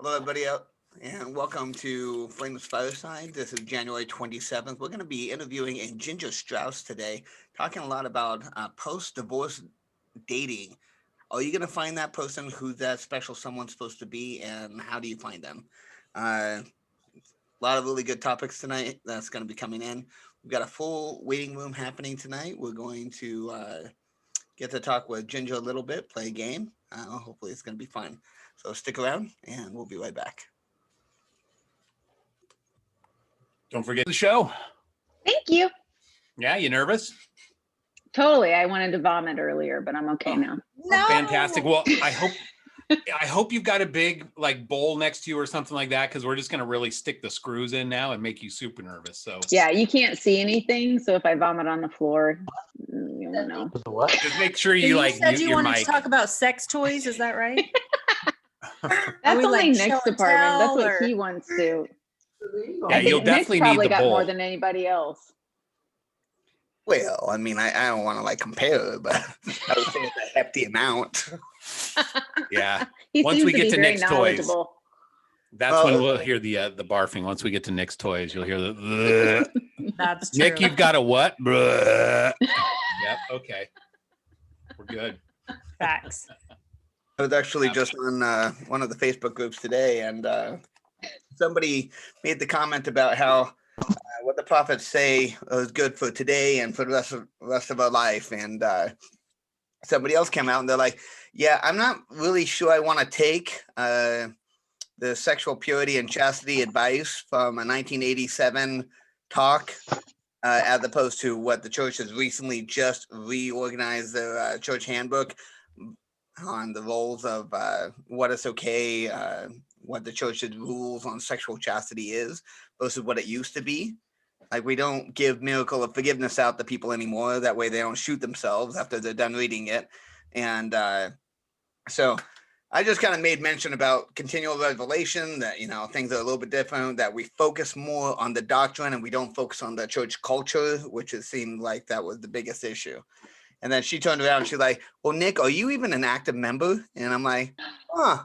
Hello, everybody out, and welcome to Flameless Fireside. This is January 27th. We're going to be interviewing a Ginger Strauss today, talking a lot about post-divorce dating. Are you going to find that person who that special someone's supposed to be, and how do you find them? A lot of really good topics tonight that's going to be coming in. We've got a full waiting room happening tonight. We're going to get to talk with Ginger a little bit, play a game. Hopefully, it's going to be fun. So stick around, and we'll be right back. Don't forget the show. Thank you. Yeah, you nervous? Totally. I wanted to vomit earlier, but I'm okay now. No. Fantastic. Well, I hope you've got a big bowl next to you or something like that, because we're just going to really stick the screws in now and make you super nervous. So yeah, you can't see anything. So if I vomit on the floor, you won't know. What? Just make sure you said mute you your wanted mic. to talk about sex toys. Is that right? That's only Nick's show and department. tell, That's what or- he wants to. Yeah, you'll Nick's definitely need probably the got bowl. more than anybody else. Well, I mean, I don't want to compare, but I would say it's a hefty amount. Yeah. He Once seems we to get be to very Nick's toys. knowledgeable. That's when we'll hear the barfing. Once we get to Nick's toys, you'll hear the That's true. Nick, you've got a what? Yep. Okay. We're good. Facts. I was actually just on one of the Facebook groups today, and somebody made the comment about how what the prophets say is good for today and for the rest of our life. And somebody else came out and they're like, "Yeah, I'm not really sure I want to take the sexual purity and chastity advice from a 1987 talk." As opposed to what the church has recently just reorganized their church handbook on the roles of what is okay, what the church's rules on sexual chastity is versus what it used to be. Like, we don't give miracle of forgiveness out to people anymore. That way they don't shoot themselves after they're done reading it. And so I just kind of made mention about continual revelation, that, things are a little bit different, that we focus more on the doctrine and we don't focus on the church culture, which it seemed like that was the biggest issue. And then she turned around and she's like, "Well, Nick, are you even an active member?" And I'm like, huh.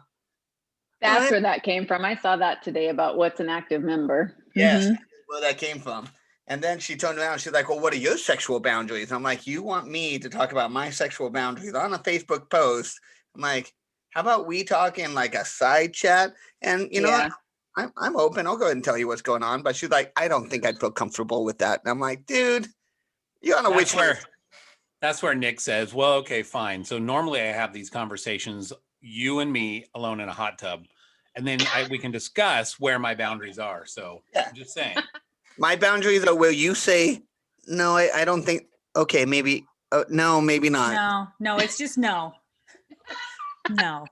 That's where that came from. I saw that today about what's an active member. Yes, where that came from. And then she turned around and she's like, "Well, what are your sexual boundaries?" And I'm like, "You want me to talk about my sexual boundaries on a Facebook post?" I'm like, "How about we talk in like a side chat?" And you know what? I'm open. I'll go ahead and tell you what's going on. But she's like, "I don't think I'd feel comfortable with that." And I'm like, "Dude, you're on a witch list." That's where Nick says, "Well, okay, fine. So normally I have these conversations, you and me alone in a hot tub, and then we can discuss where my boundaries are." So I'm just saying. My boundaries are where you say, "No, I don't think." Okay, maybe. No, maybe not. No, it's just no. No.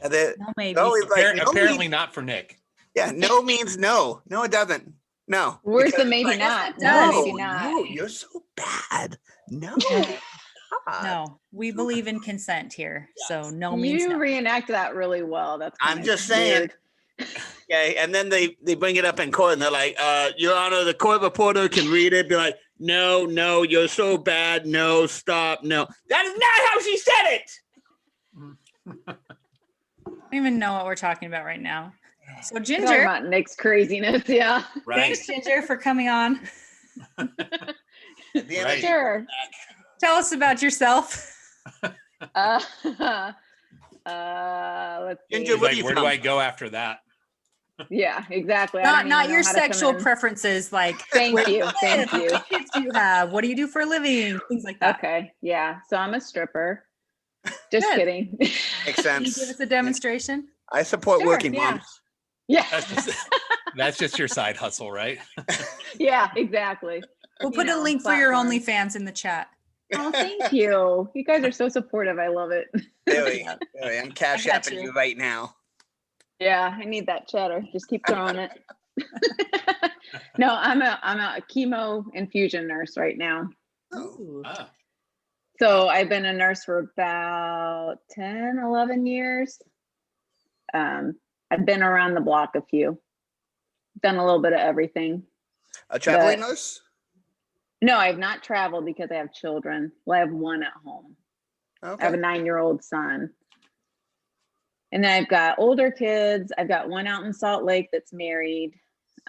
No, maybe. Apparently not for Nick. Yeah, no means no. No, it doesn't. No. Where's the maybe not? No, maybe not. No, you're so bad. No. No, we believe in consent here. So no means You no. reenact that really well. That's I'm just saying. Okay, and then they bring it up in court and they're like, "Your Honor, the court reporter can read it." Be like, no, you're so bad. No, stop. No. That is not how she said it. I don't even know what we're talking about right now. So Talking Ginger, about Nick's craziness, yeah. Right. thanks Ginger for coming on. Right. Sure. Tell us about yourself. Let's see. Ginger, He's like, where do I go after that? Yeah, exactly. I don't Not even your know how to come sexual in. preferences, like Thank you. Thank how you. many kids do you have? What do you do for a living? Things like that. Okay. Yeah. So I'm a stripper. Just Good. kidding. Makes Can you sense. give us a demonstration? I support Sure, working yeah. moms. Yeah. That's just your side hustle, right? Yeah, exactly. We'll put a link for your OnlyFans in the chat. Oh, thank you. You guys are so supportive. I love it. Really, I'm cash I got apping you. you right now. Yeah, I need that cheddar. Just keep throwing it. No, I'm a chemo infusion nurse right now. Ooh. Ah, So I've been a nurse for about 10, 11 years. I've been around the block a few. Done a little bit of everything. A traveling But- nurse? No, I have not traveled because I have children. Well, I have one at home. I have Okay. a 9-year-old son. And then I've got older kids. I've got one out in Salt Lake that's married,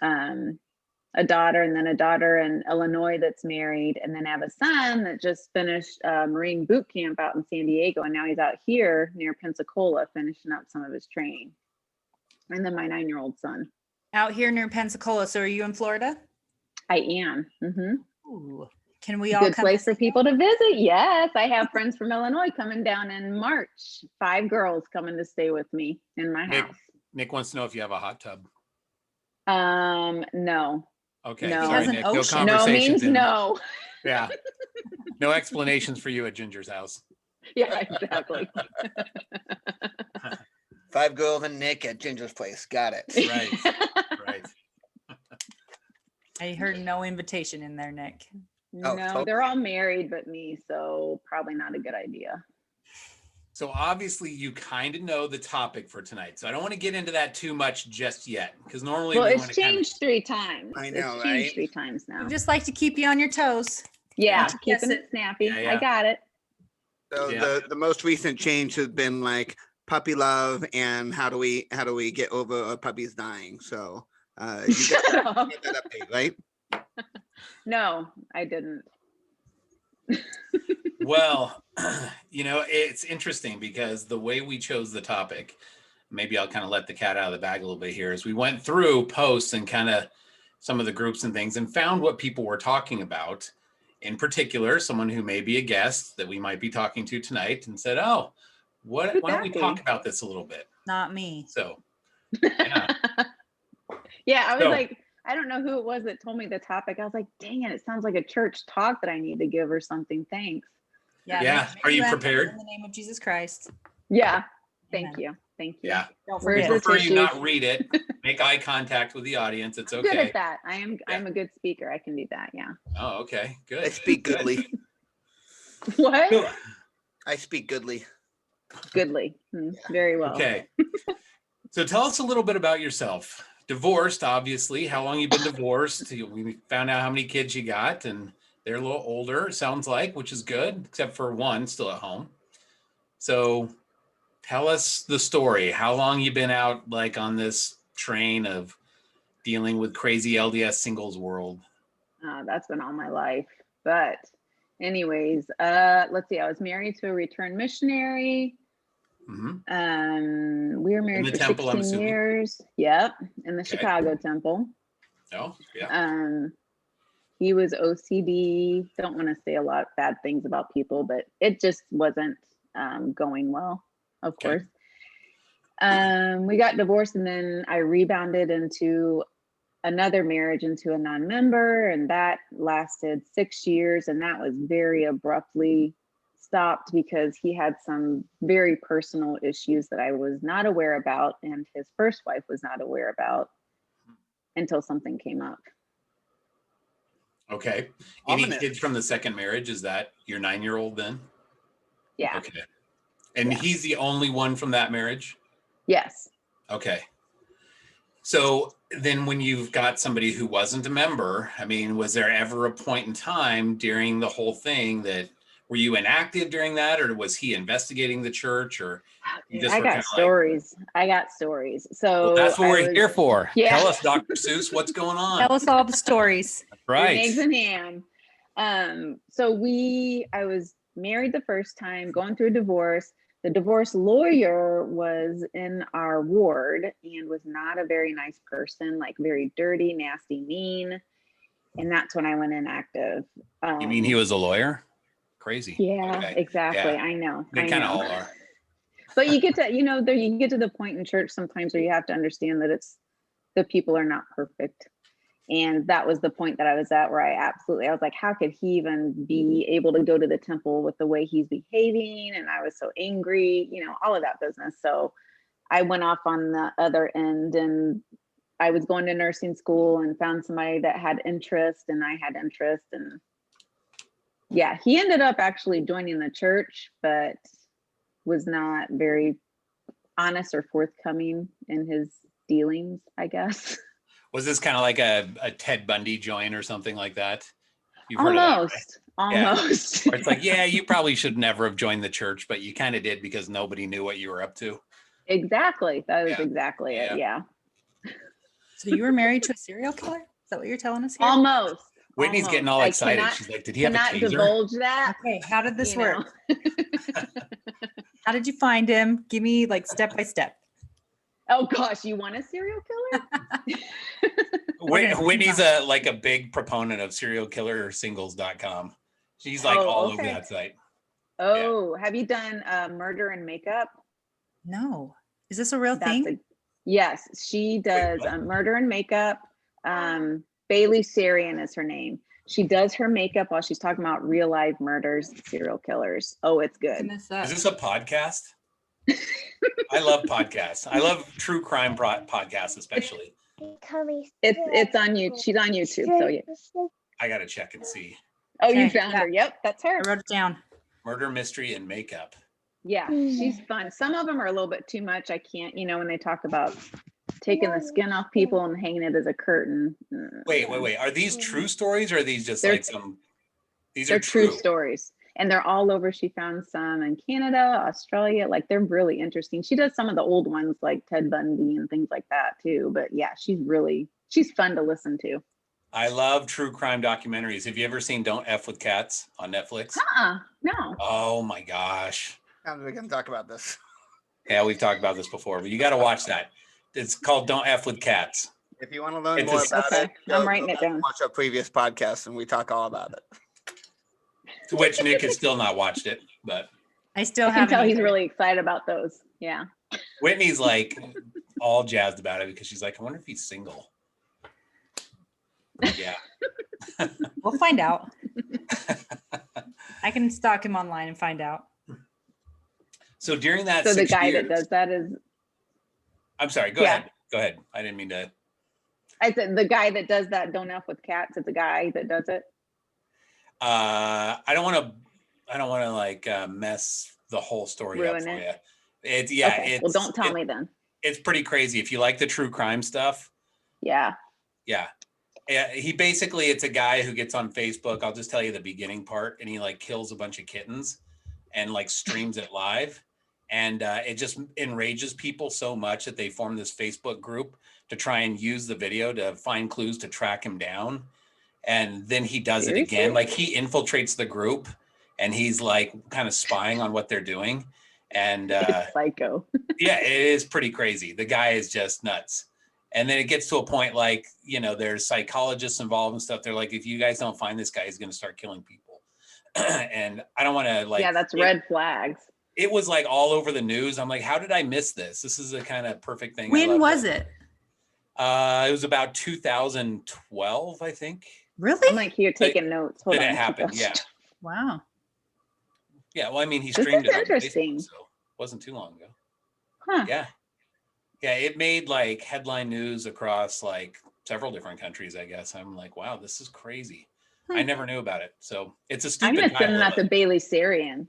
a daughter, and then a daughter in Illinois that's married. And then I have a son that just finished Marine boot camp out in San Diego. And now he's out here near Pensacola finishing up some of his training. And then my 9-year-old son. Out here near Pensacola. So are you in Florida? I am. Mm-hmm. Ooh. Can we all Good come place for visit? people to visit. Yes, I have friends from Illinois coming down in March. 5 girls coming to stay with me in my house. Nick wants to know if you have a hot tub. No. Okay, No. He sorry, has an Nick. No ocean. No conversations. means in- no. Yeah. No explanations for you at Ginger's house. Yeah, exactly. 5 girls and Nick at Ginger's place. Got it. Right. Right. I heard no invitation in there, Nick. Oh, No, totally. they're all married but me, so probably not a good idea. So obviously you kind of know the topic for tonight. So I don't want to get into that too much just yet, because normally Well, we it's want to kind of, changed 3 times. I know, It's changed right? 3 times now. We just like to keep you on your toes. Yeah, Yes, keeping it snappy. Yeah, yeah. I got it. So Yeah. the most recent change has been like puppy love and how do we get over a puppy's dying. So you Shut got up. that update, right? No, I didn't. well, it's interesting because the way we chose the topic, maybe I'll kind of let the cat out of the bag a little bit here, is we went through posts and kind of some of the groups and things and found what people were talking about. In particular, someone who may be a guest that we might be talking to tonight and said, oh, why Could don't that we be? talk about this a little bit? Not me. So, yeah. Yeah, I was So- like, I don't know who it was that told me the topic. I was like, dang it sounds like a church talk that I need to give or something. Thanks. Yeah, are you answer prepared? In the name of Jesus Christ. Yeah, thank Amen. you. Thank you. Yeah. Don't Where's I forget. the prefer you not tissues? read it. Make eye contact with the audience. It's I'm good okay. at that. I'm a good speaker. I can do that. Yeah. Oh, okay. I Good. speak goodly. What? Good. I speak goodly. Goodly. Very well. Okay. So tell us a little bit about yourself. Divorced, obviously. How long you been divorced? We found out how many kids you got, and they're a little older, it sounds like, which is good, except for one still at home. So tell us the story. How long you been out like on this train of dealing with crazy LDS singles world? That's been all my life. But anyways, let's see. I was married to a returned missionary. Mm-hmm. We were married the for temple, I'm 16 assuming? years. Yep. In the Okay. Chicago temple. Oh, yeah. He was OCD. Don't want to say a lot of bad things about people, but it just wasn't going well, of Okay. course. We got divorced and then I rebounded into another marriage into a non-member, and that lasted 6 years, and that was very abruptly stopped because he had some very personal issues that I was not aware about and his first wife was not aware about until something came up. Okay. Any Ominous. kids from the second marriage? Is that your 9-year-old then? Yeah. Okay. And Yeah. he's the only one from that marriage? Yes. Okay. So then when you've got somebody who wasn't a member, I mean, was there ever a point in time during the whole thing that were you inactive during that, or was he investigating the church, or you just I were got kinda stories. I got stories. So well, that's what I we're was- here for. Yeah. Tell us, Dr. Seuss, what's going on? Tell us all the stories. Right. Eggs and ham. So I was married the first time, going through a divorce. The divorce lawyer was in our ward and was not a very nice person, like very dirty, nasty, mean. And that's when I went inactive. You mean he was a lawyer? Crazy. Yeah, Okay. exactly. Yeah. I know. They I kind of know. all are. But you get to, you get to the point in church sometimes where you have to understand that the people are not perfect. And that was the point that I was at where I was like, how could he even be able to go to the temple with the way he's behaving? And I was so angry, all of that business. So I went off on the other end and I was going to nursing school and found somebody that had interest and I had interest. And yeah, he ended up actually joining the church, but was not very honest or forthcoming in his dealings, I guess. Was this kind of like a Ted Bundy joint or something like that? You've heard of that, right? Almost. Where it's like, yeah, you probably should never have joined the church, but you kind of did because nobody knew what you were up to. Exactly. That is Yeah. exactly Yeah. it. Yeah. So you were married to a serial killer? Is that what you're telling us here? Almost. Whitney's getting all excited. She's like, did he have a Cannot taser? divulge that. Okay, how did this you know. work? How did you find him? Give me like step by step. Oh gosh, you want a serial killer? Whitney's like a big proponent of serialkillersingles.com. She's like all over that site. Oh, have you done murder and makeup? No. Is this a real thing? Yes, she does murder and makeup. Bailey Sarian is her name. She does her makeup while she's talking about real life murders, serial killers. Oh, it's good. Is this a podcast? I love podcasts. I love true crime podcasts, especially. It's on YouTube. She's on YouTube. So yeah. I gotta check and see. Oh, you found her. Yep, that's her. I wrote it down. Murder, mystery, and makeup. Yeah, she's fun. Some of them are a little bit too much. I can't, when they talk about taking the skin off people and hanging it as a curtain. Wait. Are these true stories or are these just like some? They're true stories. And they're all over. She found some in Canada, Australia. Like they're really interesting. She does some of the old ones like Ted Bundy and things like that too. But yeah, she's fun to listen to. I love true crime documentaries. Have you ever seen Don't F with Cats on Netflix? No. Oh my gosh. We can talk about this. Yeah, we've talked about this before, but you got to watch that. It's called Don't F with Cats. If you want to learn more about it, I'm writing it down. Watch our previous podcast and we talk all about it. To which Nick has still not watched it, but I still I can haven't. tell he's really excited about those. Yeah. Whitney's like all jazzed about it because she's like, I wonder if he's single. Yeah. We'll find out. I can stalk him online and find out. So during that, so the guy that does that is. I'm sorry. Go ahead. Go ahead. I didn't mean to. I said the guy that does that Don't F with Cats. It's a guy that does it. I don't want to like mess the whole story Ruin up for it. you. It's okay. Well, don't tell me then. It's pretty crazy. If you like the true crime stuff. Yeah. Yeah. He basically, it's a guy who gets on Facebook. I'll just tell you the beginning part. And he like kills a bunch of kittens and like streams it live. And it just enrages people so much that they form this Facebook group to try and use the video to find clues to track him down. And then he does it again. Like he infiltrates the group and he's like kind of spying on what they're doing. And it's psycho. Yeah, it is pretty crazy. The guy is just nuts. And then it gets to a point like, there's psychologists involved and stuff. They're like, if you guys don't find this guy, he's going to start killing people. And I don't want to like. Yeah, that's red flags. It was like all over the news. I'm like, how did I miss this? This is a kind of perfect thing. When was it? It was about 2012, I think. Really? I'm like here taking notes. Hold on. It happened. Yeah. Wow. Yeah. Well, I mean, he streamed it on interesting. Facebook, so it wasn't too long ago. Huh. Yeah. Yeah. It made like headline news across like several different countries, I guess. I'm like, wow, this is crazy. I never knew about it. So it's a stupid. I'm gonna send that to Bailey Sarian.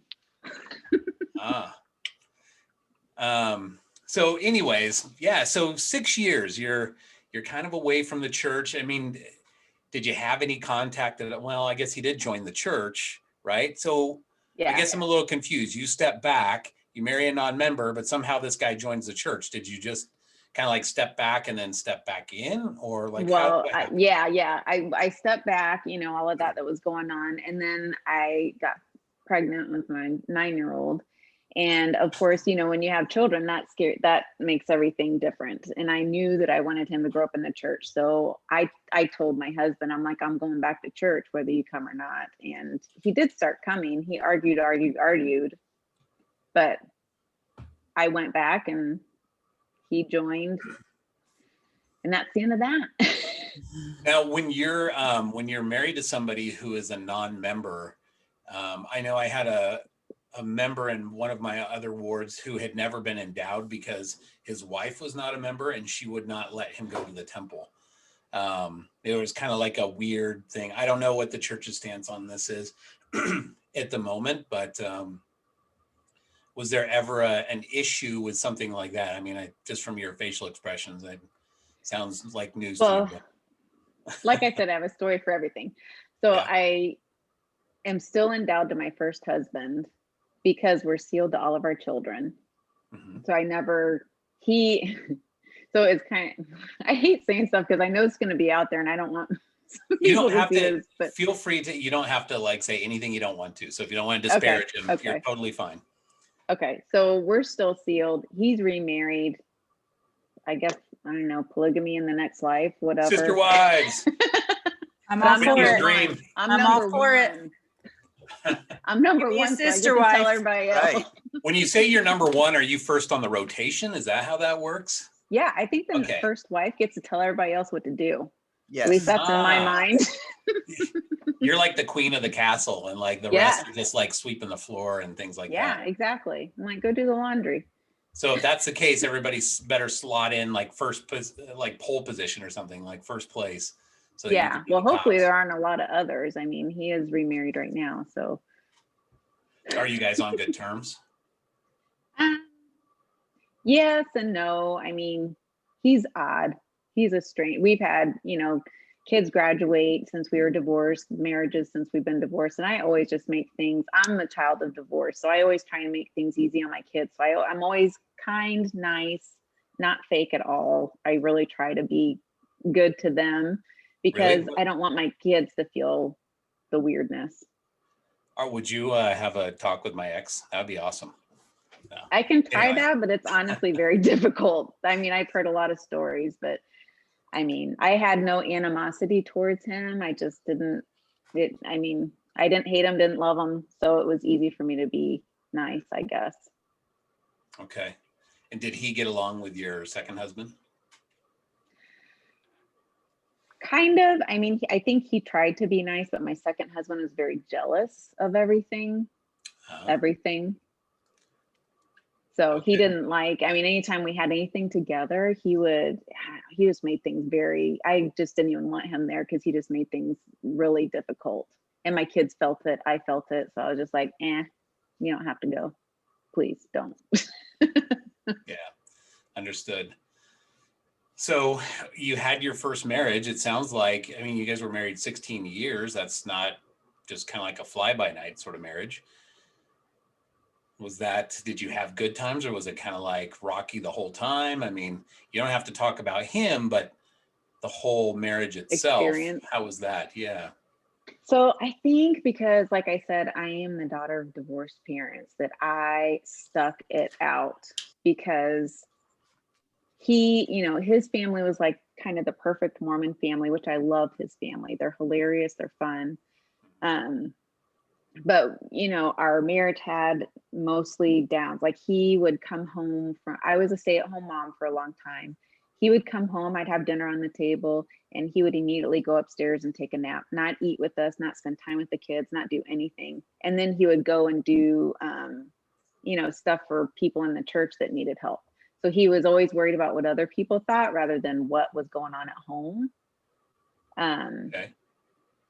So anyways, yeah. So 6 years, you're kind of away from the church. I mean, did you have any contact? Well, I guess he did join the church, right? So yeah. I guess I'm a little confused. You step back, you marry a non-member, but somehow this guy joins the church. Did you just kind of like step back and then step back in, or like? Well, I stepped back, all of that was going on, and then I got pregnant with my 9-year-old. And of course, when you have children, that makes everything different. And I knew that I wanted him to grow up in the church. So I told my husband, I'm like, I'm going back to church, whether you come or not. And he did start coming. He argued. But I went back and he joined. And that's the end of that. Now, when you're married to somebody who is a non-member, I know I had a member in one of my other wards who had never been endowed because his wife was not a member and she would not let him go to the temple. It was kind of like a weird thing. I don't know what the church's stance on this is at the moment, but was there ever an issue with something like that? I mean, just from your facial expressions, it sounds like news to you. Like I said, I have a story for everything. So Yeah. I am still endowed to my first husband because we're sealed to all of our children. Mhm. So I never, he, so it's kind of, I hate saying stuff because I know it's going to be out there and I don't want some You people don't have see to this, but feel free to, you don't have to like say anything you don't want to. So if you don't want to okay, disparage him, you're okay, totally fine. okay. So we're still sealed. He's remarried. I guess, I don't know, polygamy in the next life, whatever. Sister wives. I'm But all I'm for Whitney's it. number dream. one. I'm I'm all number for it. one. I'm number Give me a one, so I get sister to tell wife. everybody else. Right. When you say you're number one, are you first on the rotation? Is that how that works? Yeah, I think the Okay. first wife gets to tell everybody else what to do. At Yes. least that's in my Ah. mind. You're like the queen of the castle, and like the Yes. rest are just like sweeping the floor and things like Yeah, that. exactly. I'm like, go do the laundry. So if that's the case, everybody better slot in like like pole position or something, like first place. So that you Yeah. can be Well, the hopefully tops. there aren't a lot of others. I mean, he is remarried right now, so. Are you guys on good terms? Yes and no. I mean, he's odd. He's a strange. We've had, kids graduate since we were divorced, marriages since we've been divorced, and I always just make things. I'm the child of divorce, so I always try and make things easy on my kids. So I'm always kind, nice, not fake at all. I really try to be good to them because Really? I don't want my kids to feel the weirdness. Or would you have a talk with my ex? That'd be awesome. No. I can try Anyway. that, but it's honestly very difficult. I mean, I've heard a lot of stories, but I mean, I had no animosity towards him. I just didn't, I didn't hate him, didn't love him. So it was easy for me to be nice, I guess. Okay. And did he get along with your second husband? Kind of. I mean, I think he tried to be nice, but my second husband was very jealous of everything. So he Okay. didn't like, I mean, anytime we had anything together, he just made things I just didn't even want him there because he just made things really difficult. And my kids felt it. I felt it. So I was just like, you don't have to go. Please don't. Yeah, understood. So you had your first marriage. It sounds like, I mean, you guys were married 16 years. That's not just kind of like a fly-by-night sort of marriage. Did you have good times, or was it kind of like rocky the whole time? I mean, you don't have to talk about him, but the whole marriage itself, Experience. how was that? Yeah. So I think because, like I said, I am the daughter of divorced parents, that I stuck it out because his family was like kind of the perfect Mormon family, which I love his family. They're hilarious. They're fun. But our marriage had mostly downs. Like he would come home I was a stay-at-home mom for a long time. He would come home, I'd have dinner on the table, and he would immediately go upstairs and take a nap, not eat with us, not spend time with the kids, not do anything. And then he would go and do, stuff for people in the church that needed help. So he was always worried about what other people thought rather than what was going on at home. Okay.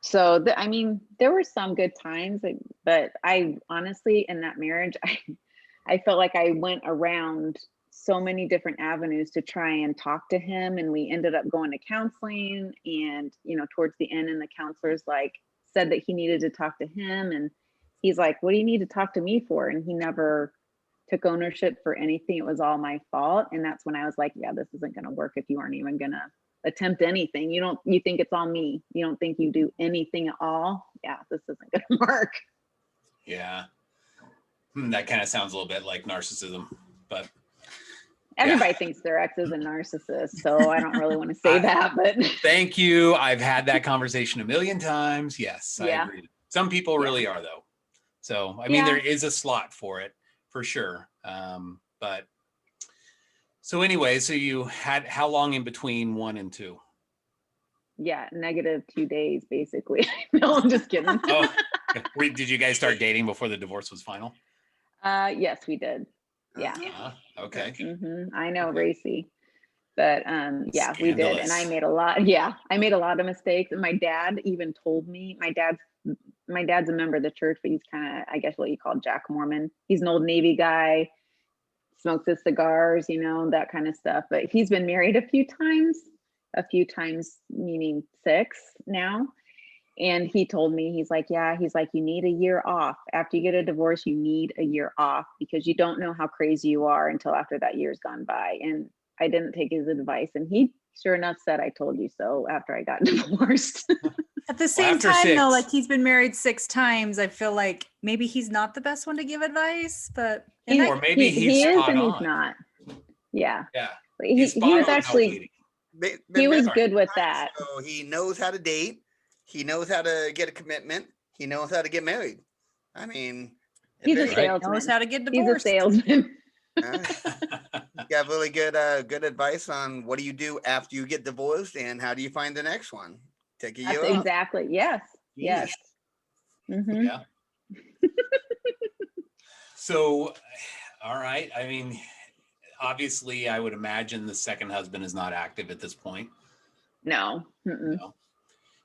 So there were some good times, but I honestly, in that marriage, I felt like I went around so many different avenues to try and talk to him. And we ended up going to counseling, and, towards the end, and the counselors said that he needed to talk to him. And he's like, what do you need to talk to me for? And he never took ownership for anything. It was all my fault. And that's when I was like, yeah, this isn't going to work if you aren't even going to attempt anything. You think it's all me. You don't think you do anything at all. Yeah, this isn't going to work. Yeah. That kind of sounds a little bit like narcissism, but everybody thinks their ex is a narcissist. So I don't really want to say that, but thank you. I've had that conversation a million times. Yes, I agree. Some people really are, though. So, I mean, there is a slot for it for sure. But so anyway, so you had how long in between 1 and 2? Yeah, -2 days, basically. No, I'm just kidding. Oh, did you guys start dating before the divorce was final? Yes, we did. Yeah. Okay. I know, racy. But yeah, we did. And I made a lot of mistakes. And my dad even told me, my dad's a member of the church, but he's kind of, I guess, what you call Jack Mormon. He's an old Navy guy, smokes his cigars, that kind of stuff. But he's been married a few times, meaning 6 now. And he told me, he's like, yeah, he's like, you need a year off. After you get a divorce, you need a year off because you don't know how crazy you are until after that year's gone by. And I didn't take his advice. And he sure enough said, I told you so after I got divorced. At the same after time, though, 6. like he's been married 6 times. I feel like maybe he's not the best one to give advice, but and Or maybe he he's is spot and on. he's not. Yeah. Yeah. He He's spot was on actually, Been he was married good with times, that. So he knows how to date. He knows how to get a commitment. He knows how to get married. I mean, He's a if it- salesman. knows how to get He's a divorced. salesman. uh, you got really good good advice on what do you do after you get divorced and how do you find the next one? Take a That's year off. exactly. Yes. Yes. Mhm. Yeah. So, all right. I mean, obviously, I would imagine the second husband is not active at this point. No. Mm-mm. No.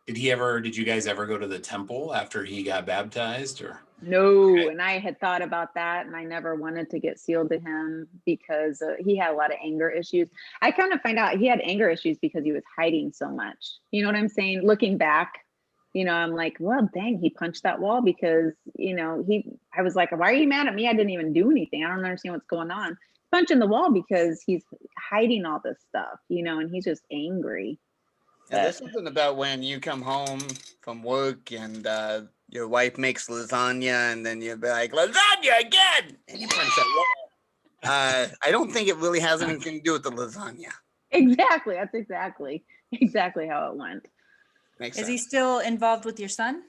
Did you guys ever go to the temple after he got baptized or? No, Okay. and I had thought about that, and I never wanted to get sealed to him because he had a lot of anger issues. I kind of find out he had anger issues because he was hiding so much. You know what I'm saying? Looking back, I'm like, well, dang, he punched that wall because, I was like, why are you mad at me? I didn't even do anything. I don't understand what's going on. Punching the wall because he's hiding all this stuff, and he's just angry. Yeah, there's something about when you come home from work and your wife makes lasagna and then you'll be like, lasagna again! And you punch that wall. I don't think it really has anything to do with the lasagna. Exactly. That's exactly how it went. Makes Is sense. he still involved with your son?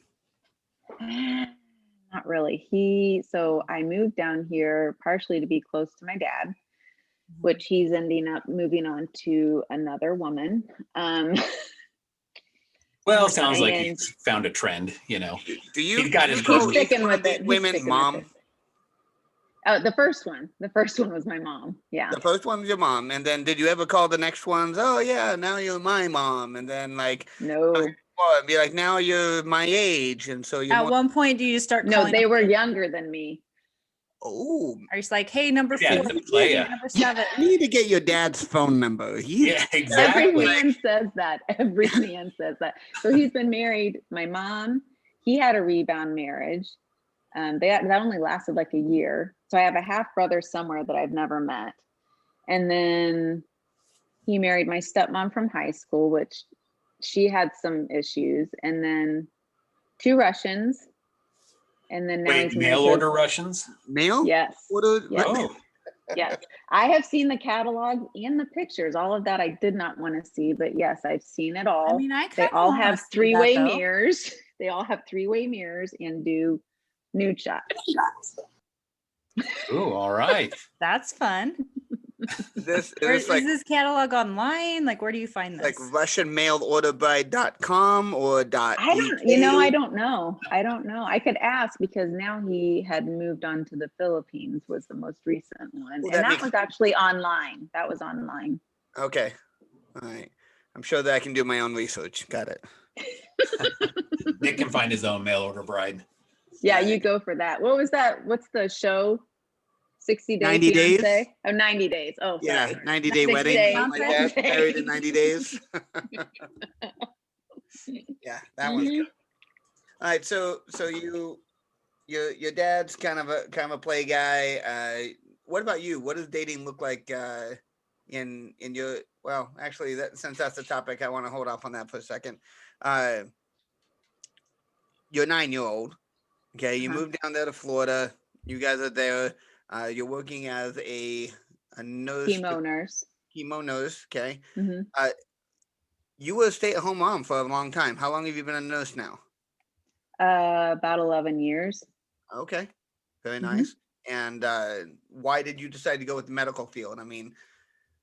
Not really. So I moved down here partially to be close to my dad, which he's ending up moving on to another woman. Well, sounds like And- he's found a trend, Do you? He's got his do you call groove. each Sticking one of with these it. He's women sticking with mom? it. Oh, the first one was my mom. Yeah. The first one's your mom, and then did you ever call the next ones? Oh yeah, now you're my mom, and then like, No. well, be like, now you're my age, and so you're At more. one point, do you start No, calling they him- were younger than me. Oh, Are you just like, hey, number Yeah, 4, the player. number 7? you need to get your dad's phone number. He's Yeah, Every exactly. man says that. Every man says that. So he's been married. My mom, he had a rebound marriage. That only lasted like a year. So I have a half brother somewhere that I've never met. And then he married my stepmom from high school, which she had some issues. And then 2 Russians. And then now Wait, he's married mail to- order Russians? male. Yes. What Yes. Oh, Yes. I have seen the catalog and the pictures. All of that I did not want to see, but yes, I've seen it all. I mean, I They kind all of have 3-way mirrors. They all have 3-way mirrors and do nude shots. ooh, all right. That's fun. This Where, is like is this catalog online? Like, where do you find this? like Russian mail order by.com or dot. I don't, I don't know. I could ask because now he had moved on to the Philippines was the most recent one. Well, And that that makes was actually online. That was online. Okay, all right. I'm sure that I can do my own research. Got it. Nick can find his own mail order bride. Yeah, Right. you go for that. What was that? What's the show? 60 days. 90 days? Fiancé? Oh, 90 days. Oh, Yeah, sorry. 90-day 60 wedding, days. something like that. Okay. Married in 90 days. Yeah, that one's Mhm. good. All right, so your dad's kind of a play guy. What about you? What does dating look like in your? Well, actually, since that's the topic, I want to hold off on that for a second. You're 9-year-old. Okay, you Uh-huh. moved down there to Florida. You guys are there. You're working as a nurse. Chemo nurse. Chemo nurse. Okay. Mhm. You were a stay-at-home mom for a long time. How long have you been a nurse now? About 11 years. Okay, very Mhm. nice. And why did you decide to go with the medical field? I mean,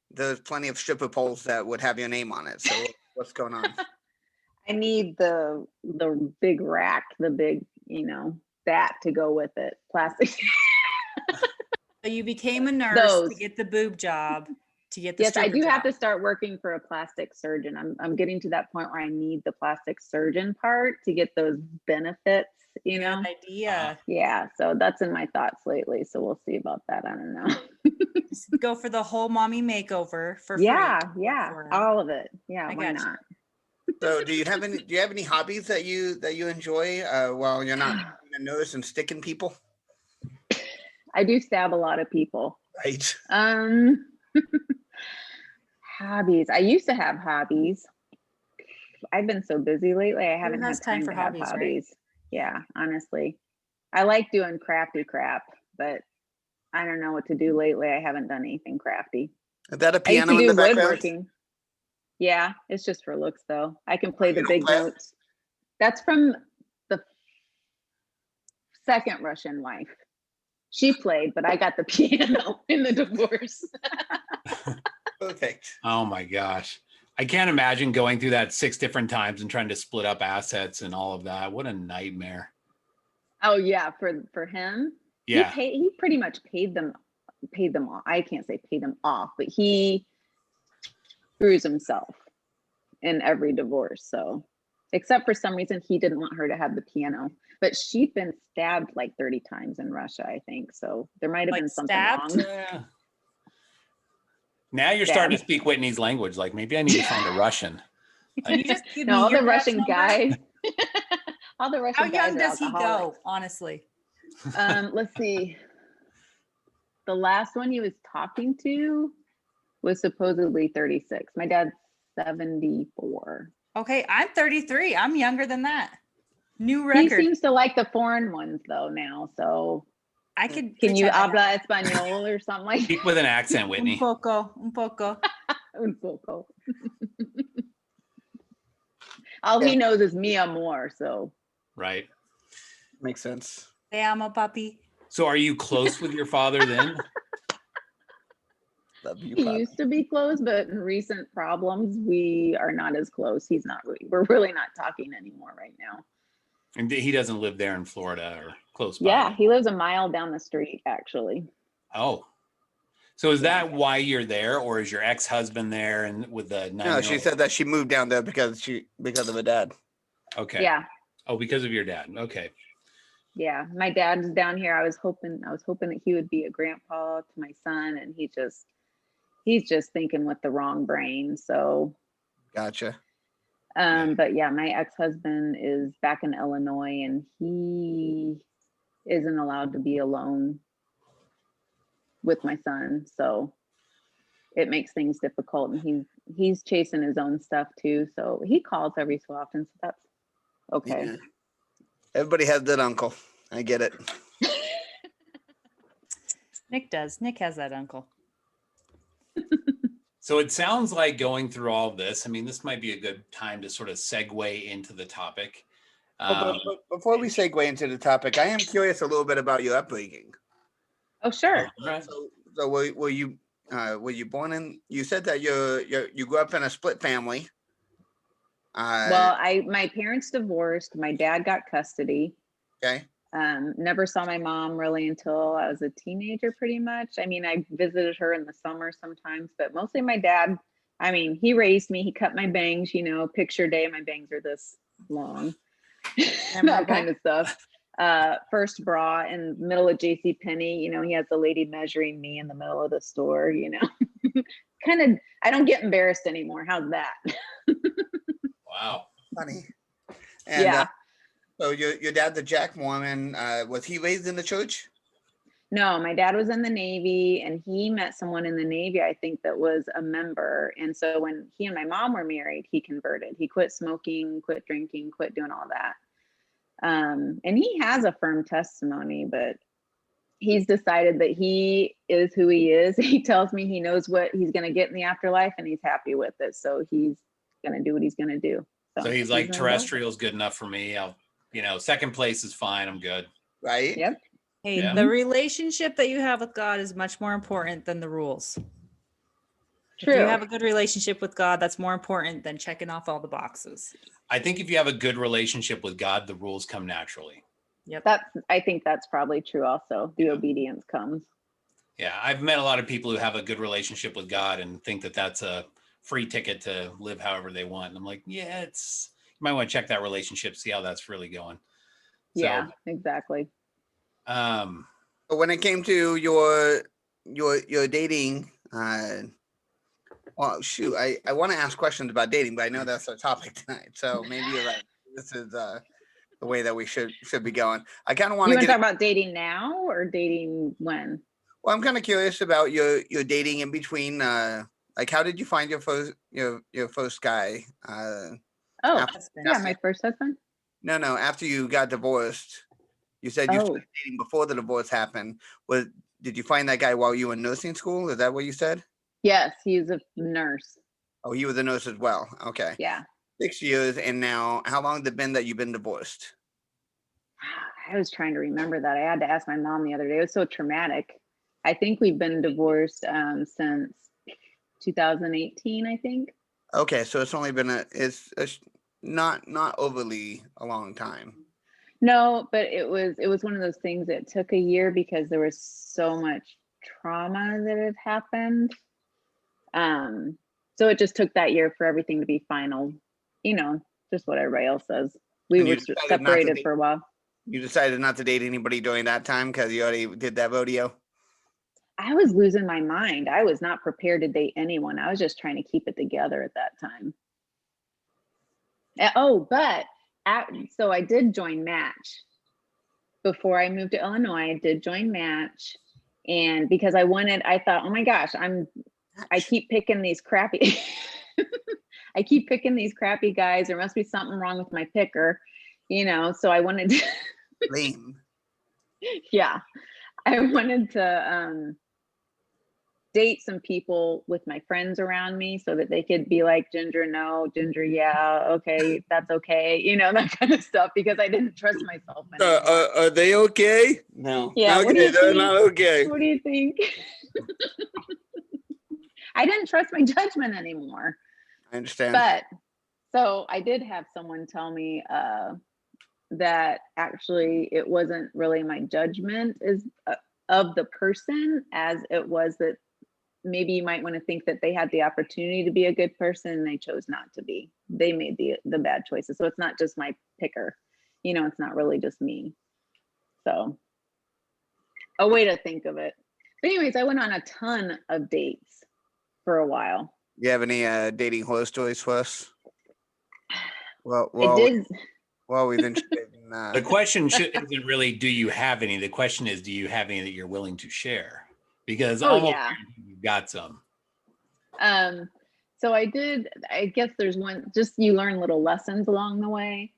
there's plenty of stripper poles that would have your name on it. So what's going on? I need the big rack, the big, that to go with it. Plastic. So you became a nurse to Those. get the boob job, to get the Yes, I stripper do have job. to start working for a plastic surgeon. I'm getting to that point where I need the plastic surgeon part to get those benefits, Good idea. Yeah, so that's in my thoughts lately. So we'll see about that. I don't know. Just go for the whole mommy makeover for free. Yeah, Go yeah, for it. all of it. Yeah, I why gotcha. not? So do you have any hobbies that you enjoy while you're not taking a nose and sticking people? I do stab a lot of people. Right. Hobbies. I used to have hobbies. I've been so busy lately. I haven't has had time time for to have hobbies, right? hobbies. Yeah, honestly. I like doing crafty crap, but I don't know what to do lately. I haven't done anything crafty. Is that a I used piano to in do the background? woodworking. Yeah, it's just for looks though. I can play the You don't big play it? notes. That's from the second Russian wife. She played, but I got the piano in the divorce. Perfect. Oh my gosh. I can't imagine going through that 6 different times and trying to split up assets and all of that. What a nightmare. Oh yeah, for him. Yeah. He pretty much paid them off. I can't say paid them off, but he screws himself in every divorce. So except for some reason he didn't want her to have the piano. But she'd been stabbed like 30 times in Russia, I think. So there might have Like been something stabbed? wrong. Yeah. Now you're starting to speak Whitney's language. Like maybe I need to find a Russian. Can you just give No, me all your the dad's Russian number? guys. All the Russian How guys young are does he alcoholics. go, honestly? Let's see. The last one he was talking to was supposedly 36. My dad's 74. Okay, I'm 33. I'm younger than that. New He record. seems to like the foreign ones though now. So I could. can you pretend I know. habla español or something like Speak with an accent, Whitney. Un poco, un poco. Un poco. All he knows is mi amor. So Right. Makes sense. Te amo, papi. So are you close with your father then? Love you, he Pop. used to be close, but in recent problems, we are not as close. He's not really, we're really not talking anymore right now. And he doesn't live there in Florida or close by. Yeah, he lives a mile down the street, actually. Oh. So is that why you're there, or is your ex-husband there and with the 9-year-old? No, she said that she moved down there because of her dad. Okay. Yeah, Oh, because of your dad. Okay. yeah. My dad's down here. I was hoping that he would be a grandpa to my son, and he's just thinking with the wrong brain. So, Gotcha. but yeah, my ex-husband is back in Illinois, and he isn't allowed to be alone with my son. So it makes things difficult, and he's chasing his own stuff too. So he calls every so often. So that's okay. Yeah. Everybody has that uncle. I get it. Nick does. Nick has that uncle. So it sounds like going through all of this, I mean, this might be a good time to sort of segue into the topic. Before we segue into the topic, I am curious a little bit about your upbringing. Oh, sure. Right. So were you born in? You said that you grew up in a split family. Well, my parents divorced. My dad got custody. Okay. Never saw my mom really until I was a teenager, pretty much. I mean, I visited her in the summer sometimes, but mostly my dad. I mean, he raised me. He cut my bangs. Picture day, my bangs are this long. That kind of stuff. First bra in the middle of J.C. Penney. He has the lady measuring me in the middle of the store. Kind of. I don't get embarrassed anymore. How's that? Wow. Funny. And, yeah. So your dad's a Jack Mormon. Was he raised in the church? No, my dad was in the Navy, and he met someone in the Navy, I think, that was a member. And so when he and my mom were married, he converted. He quit smoking, quit drinking, quit doing all that. And he has a firm testimony, but he's decided that he is who he is. He tells me he knows what he's going to get in the afterlife, and he's happy with it. So he's going to do what he's going to do. So he's like, terrestrial is good enough for me. Second place is fine. I'm good. Right. Yep. Hey, Yeah. the relationship that you have with God is much more important than the rules. True. If you have a good relationship with God, that's more important than checking off all the boxes. I think if you have a good relationship with God, the rules come naturally. Yep. I think that's probably true also. The obedience comes. Yeah. I've met a lot of people who have a good relationship with God and think that that's a free ticket to live however they want. And I'm like, yeah, you might want to check that relationship, see how that's really going. So, Yeah, exactly. But when it came to your dating, Well, shoot, I want to ask questions about dating, but I know that's our topic tonight. So maybe you're right. This is the way that we should be going. I kind of want You to want to get. talk about dating now or dating when? Well, I'm kind of curious about your dating in between. Like, how did you find your first guy? Oh, After, Husband. yeah, after- my first husband. no, after you got divorced, you said you Oh, started dating before the divorce happened. Did you find that guy while you were in nursing school? Is that what you said? yes, he's a nurse. Oh, he was a nurse as well. Okay. Yeah. 6 years, and now how long has it been that you've been divorced? I was trying to remember that. I had to ask my mom the other day. It was so traumatic. I think we've been divorced since 2018, I think. Okay, so it's only been not overly a long time. No, but it was one of those things that took a year because there was so much trauma that had happened. So it just took that year for everything to be final. You know, just what everybody else says. We And you were decided not to separated date- for a while. You decided not to date anybody during that time because you already did that rodeo. I was losing my mind. I was not prepared to date anyone. I was just trying to keep it together at that time. So I did join Match. Before I moved to Illinois, I did join Match. And because I thought, oh my gosh, I keep picking these crappy, I keep picking these crappy guys. There must be something wrong with my picker, so I wanted to, Lame. yeah, I wanted to date some people with my friends around me so that they could be like, Ginger, no, Ginger, yeah, okay, that's okay, that kind of stuff, because I didn't trust myself anymore. Are they okay? No. Yeah, what do Okay, you they're think? not okay. What do you think? I didn't trust my judgment anymore. I understand. But so I did have someone tell me that actually it wasn't really my judgment of the person as it was that maybe you might want to think that they had the opportunity to be a good person and they chose not to be. They made the bad choices. So it's not just my picker. It's not really just me. So a way to think of it. But anyways, I went on a ton of dates for a while. You have any dating horror stories for us? I did. Well, we didn't. The question isn't really, do you have any? The question is, do you have any that you're willing to share? Because almost you've got some. So I did, I guess there's one, just you learn little lessons along the way,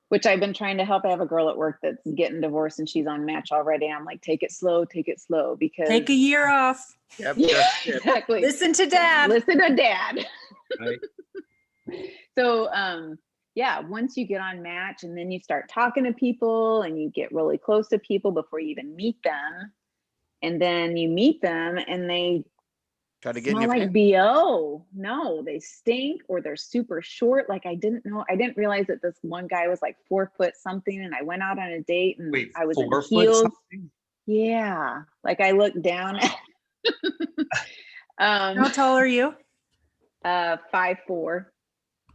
which I've been trying to help. I have a girl at work that's getting divorced and she's on Match already. I'm like, take it slow, because Take a year off. Yep. yeah, exactly. Listen to dad. Listen to dad. Right. So yeah, once you get on Match and then you start talking to people and you get really close to people before you even meet them, and then you meet them and they Try to get in smell your like BO. No, they stink or they're super short. Like I didn't realize that this one guy was like 4 foot something, and I went out on a date and Wait, I was in 4 foot heels. something? Yeah, like I looked down at How tall are you? 5'4".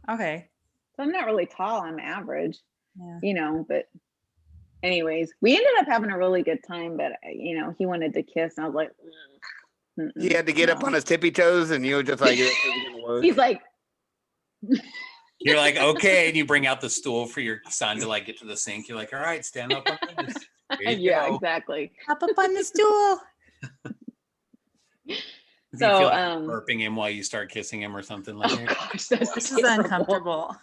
Okay. So I'm not really tall, I'm average, Yeah. but anyways, we ended up having a really good time, but he wanted to kiss and I was like, He had to get up on his tippy toes and you were just like, "This isn't gonna work." he's like, You're like, okay, and you bring out the stool for your son to like get to the sink. You're like, all right, stand up on this. There you yeah, go. exactly. Hop up on the stool. Do you So, feel like burping him while you start kissing him or something like Oh that? gosh, that's This is terrible. uncomfortable.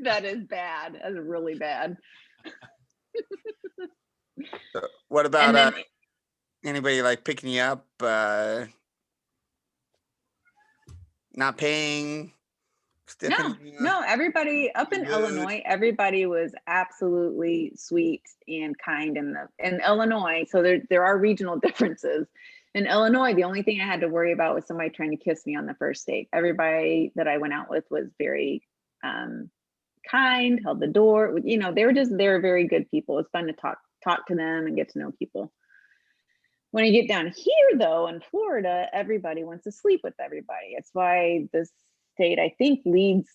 That is bad. That's really bad. What about And then anybody like picking you up, not paying? no, everybody up in Good. Illinois, everybody was absolutely sweet and kind in Illinois. So there are regional differences. In Illinois, the only thing I had to worry about was somebody trying to kiss me on the first date. Everybody that I went out with was very kind, held the door. They were very good people. It's fun to talk to them and get to know people. When you get down here, though, in Florida, everybody wants to sleep with everybody. It's why this state, I think, leads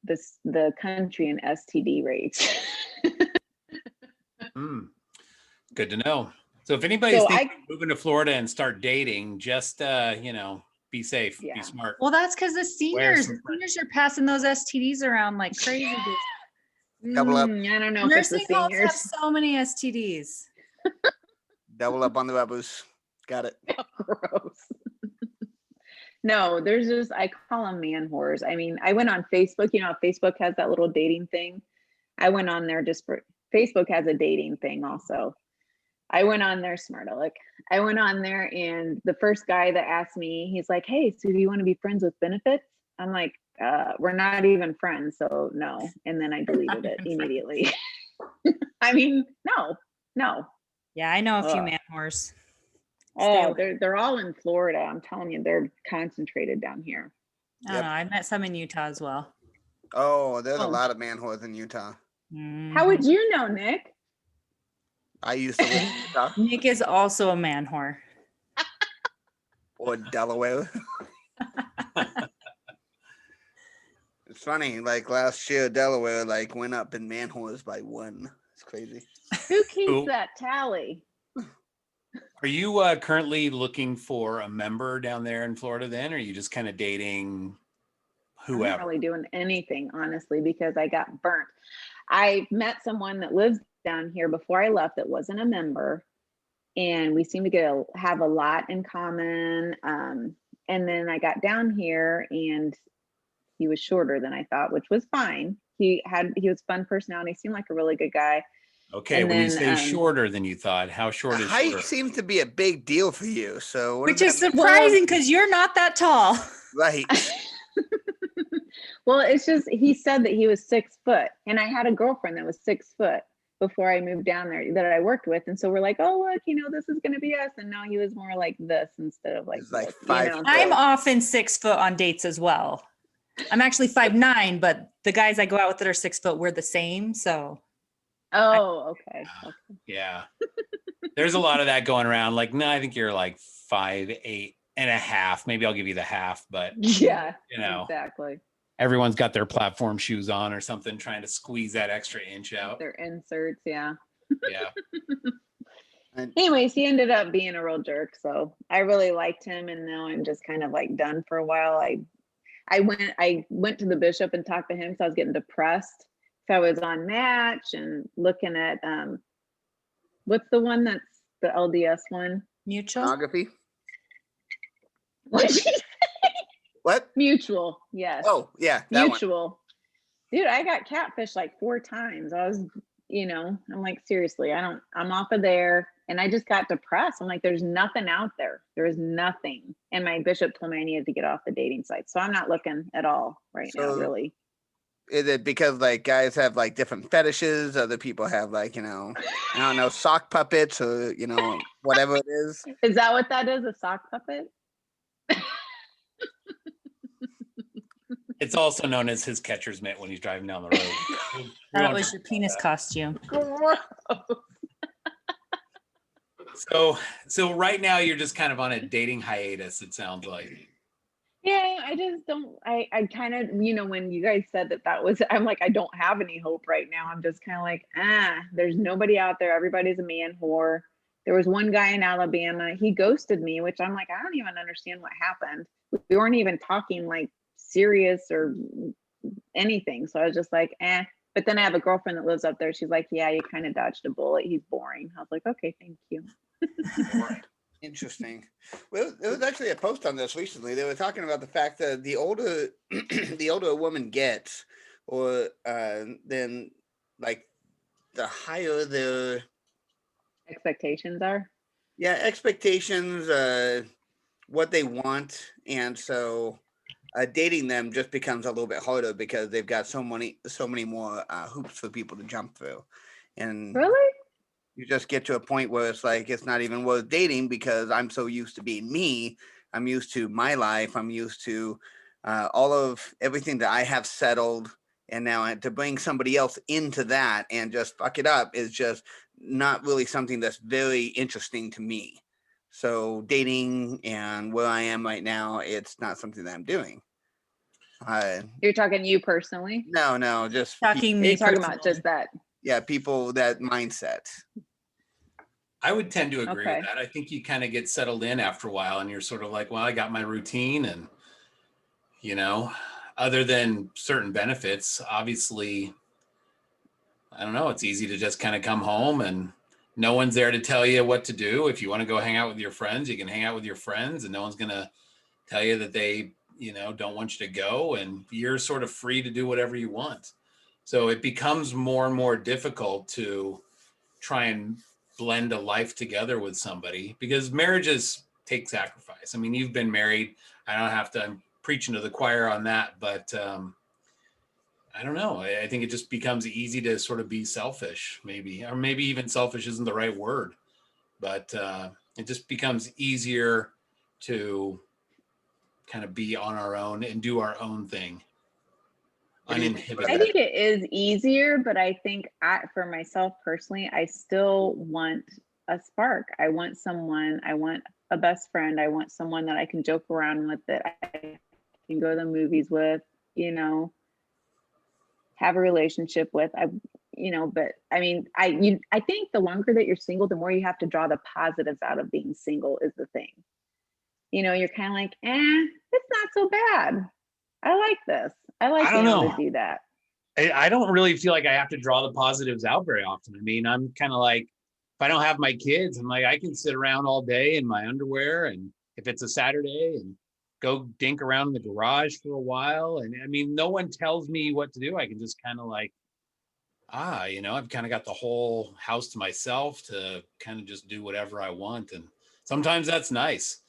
the country in STD rates. Good to know. So if anybody's thinking of moving to Florida and start dating, just Be safe. Yeah. Be smart. Well, that's because the seniors some are passing those STDs around like crazy. Double up. I don't know if it's the Nursing homes have seniors. so many STDs. Double up on the rubbers. Got it. Gross. No, there's just, I call them man whores. I mean, I went on Facebook, you know, Facebook has that little dating thing. I went on there just for, Facebook has a dating thing also. I went on there, smart aleck. I went on there and the first guy that asked me, he's like, hey, so do you want to be friends with benefits? I'm like, we're not even friends, so no. And then I deleted it immediately. I mean, no. Yeah, I know a few Ugh. man whores. Oh, they're all in Florida. I'm telling you, they're concentrated down here. I don't know. I met some in Utah as well. Oh, there's a Oh. lot of man whores in Utah. How would you know, Nick? I used to live in Utah Nick is also a man whore. or Delaware. It's funny, like last year, Delaware like went up in man whores by 1. It's crazy. Who keeps Cool. that tally? Are you currently looking for a member down there in Florida then, or are you just kind of dating I'm not whoever? really doing anything, honestly, because I got burnt. I met someone that lives down here before I left that wasn't a member, and we seem to have a lot in common. And then I got down here, and he was shorter than I thought, which was fine. He was fun personality, seemed like a really good guy. Okay, And when you then, say shorter than you thought, how short is Height shorter? seems to be a big deal for you. So what Which does is that mean? surprising because you're not that tall. Right. Well, it's just, he said that he was 6 foot, and I had a girlfriend that was 6 foot before I moved down there that I worked with. And so we're like, oh, look, you know, this is going to be us. And now he was more like this instead of like, It's like this, 5 you know? I'm often 6 foot on dates as well. I'm actually 5'9", but the guys I go out with that are 6 foot, we're the same. So Oh, okay. Yeah. There's a lot of that going around. Like, no, I think you're like 5'8.5". Maybe I'll give you the half, but Yeah, you know, exactly. everyone's got their platform shoes on or something, trying to squeeze that extra inch out. Their inserts, yeah. Yeah. And Anyways, he ended up being a real jerk. So I really liked him, and now I'm just kind of like done for a while. I went to the bishop and talked to him because I was getting depressed. So I was on Match and looking at what's the one that's the LDS one? mutual. pornography. What did she say? What? Mutual, yes. Oh, yeah. That one. Mutual. Dude, I got catfish like 4 times. I was, you know, I'm like, seriously, I'm off of there. And I just got depressed. I'm like, there's nothing out there. There is nothing. And my bishop told me I needed to get off the dating site. So I'm not looking at all right now, So- really. Is it because like guys have like different fetishes? Other people have like, you know, I don't know, sock puppets or, you know, whatever it is. Is that what that is? A sock puppet? It's also known as his catcher's mitt when he's driving down the road. We That won't was talk your about penis that. costume. So right now you're just kind of on a dating hiatus, it sounds like. Yeah, I just don't, I kind of, you know, when you guys said that was, I'm like, I don't have any hope right now. I'm just kind of like, there's nobody out there. Everybody's a man whore. There was one guy in Alabama, he ghosted me, which I'm like, I don't even understand what happened. We weren't even talking like serious or anything. So I was just like, But then I have a girlfriend that lives up there. She's like, yeah, you kind of dodged a bullet. He's boring. I was like, okay, thank you. Interesting. Well, there was actually a post on this recently. They were talking about the fact that the older the older a woman gets, or then like the higher their Expectations are. expectations, what they want, and so dating them just becomes a little bit harder because they've got so many more hoops for people to jump through, and Really? you just get to a point where it's like it's not even worth dating because I'm so used to being me. I'm used to my life. I'm used to all of everything that I have settled, and now to bring somebody else into that and just fuck it up is just not really something that's very interesting to me. So dating and where I am right now, it's not something that I'm doing. You're talking you personally? No, just Talking Are me you talking about personally. just that? people, that mindset. I would tend to agree Okay. with that. I think you kind of get settled in after a while and you're sort of like, well, I got my routine and, you know, other than certain benefits, obviously, I don't know, it's easy to just kind of come home and no one's there to tell you what to do. If you want to go hang out with your friends, you can hang out with your friends and no one's going to tell you that they, you know, don't want you to go, and you're sort of free to do whatever you want. So it becomes more and more difficult to try and blend a life together with somebody because marriages take sacrifice. I mean, you've been married. I don't have to, I'm preaching to the choir on that, but I don't know. I think it just becomes easy to sort of be selfish, maybe, or maybe even selfish isn't the right word, but it just becomes easier to kind of be on our own and do our own thing. Uninhibited. I think it is easier, but I think for myself personally, I still want a spark. I want someone, I want a best friend. I want someone that I can joke around with, that I can go to the movies with, you know, have a relationship with. But I mean, I think the longer that you're single, the more you have to draw the positives out of being single is the thing. You know, you're kind of like, it's not so bad. I like this. I like being able to do that. I don't really feel like I have to draw the positives out very often. I mean, I'm kind of like, if I don't have my kids, I'm like, I can sit around all day in my underwear, and if it's a Saturday, and go dink around in the garage for a while. And I mean, no one tells me what to do. I can just kind of like, you know, I've kind of got the whole house to myself to kind of just do whatever I want. And sometimes that's nice.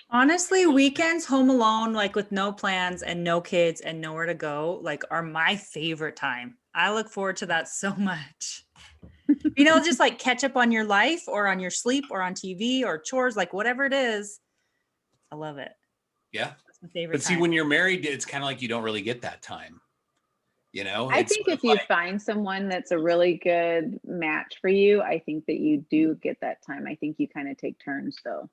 Honestly, weekends home alone, like with no plans and no kids and nowhere to go, like are my favorite time. I look forward to that so much. You know, just like catch up on your life or on your sleep or on TV or chores, like whatever it is. I love it. Yeah. That's my favorite But see, time. when you're married, it's kind of like you don't really get that time. You know, I It's think sort if of you like, find someone that's a really good match for you, I think that you do get that time. I think you kind of take turns though.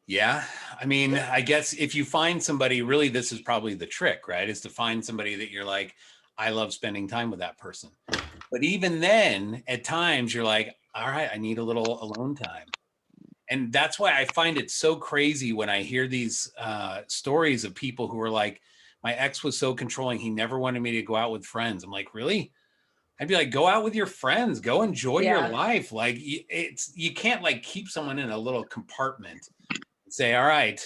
yeah, I mean, I guess if you find somebody, really, this is probably the trick, right? Is to find somebody that you're like, I love spending time with that person. But even then, at times, you're like, all right, I need a little alone time. And that's why I find it so crazy when I hear these stories of people who are like, my ex was so controlling. He never wanted me to go out with friends. I'm like, really? I'd be like, go out with your friends, go enjoy your life. Like you can't like keep someone in a little compartment and say, all right,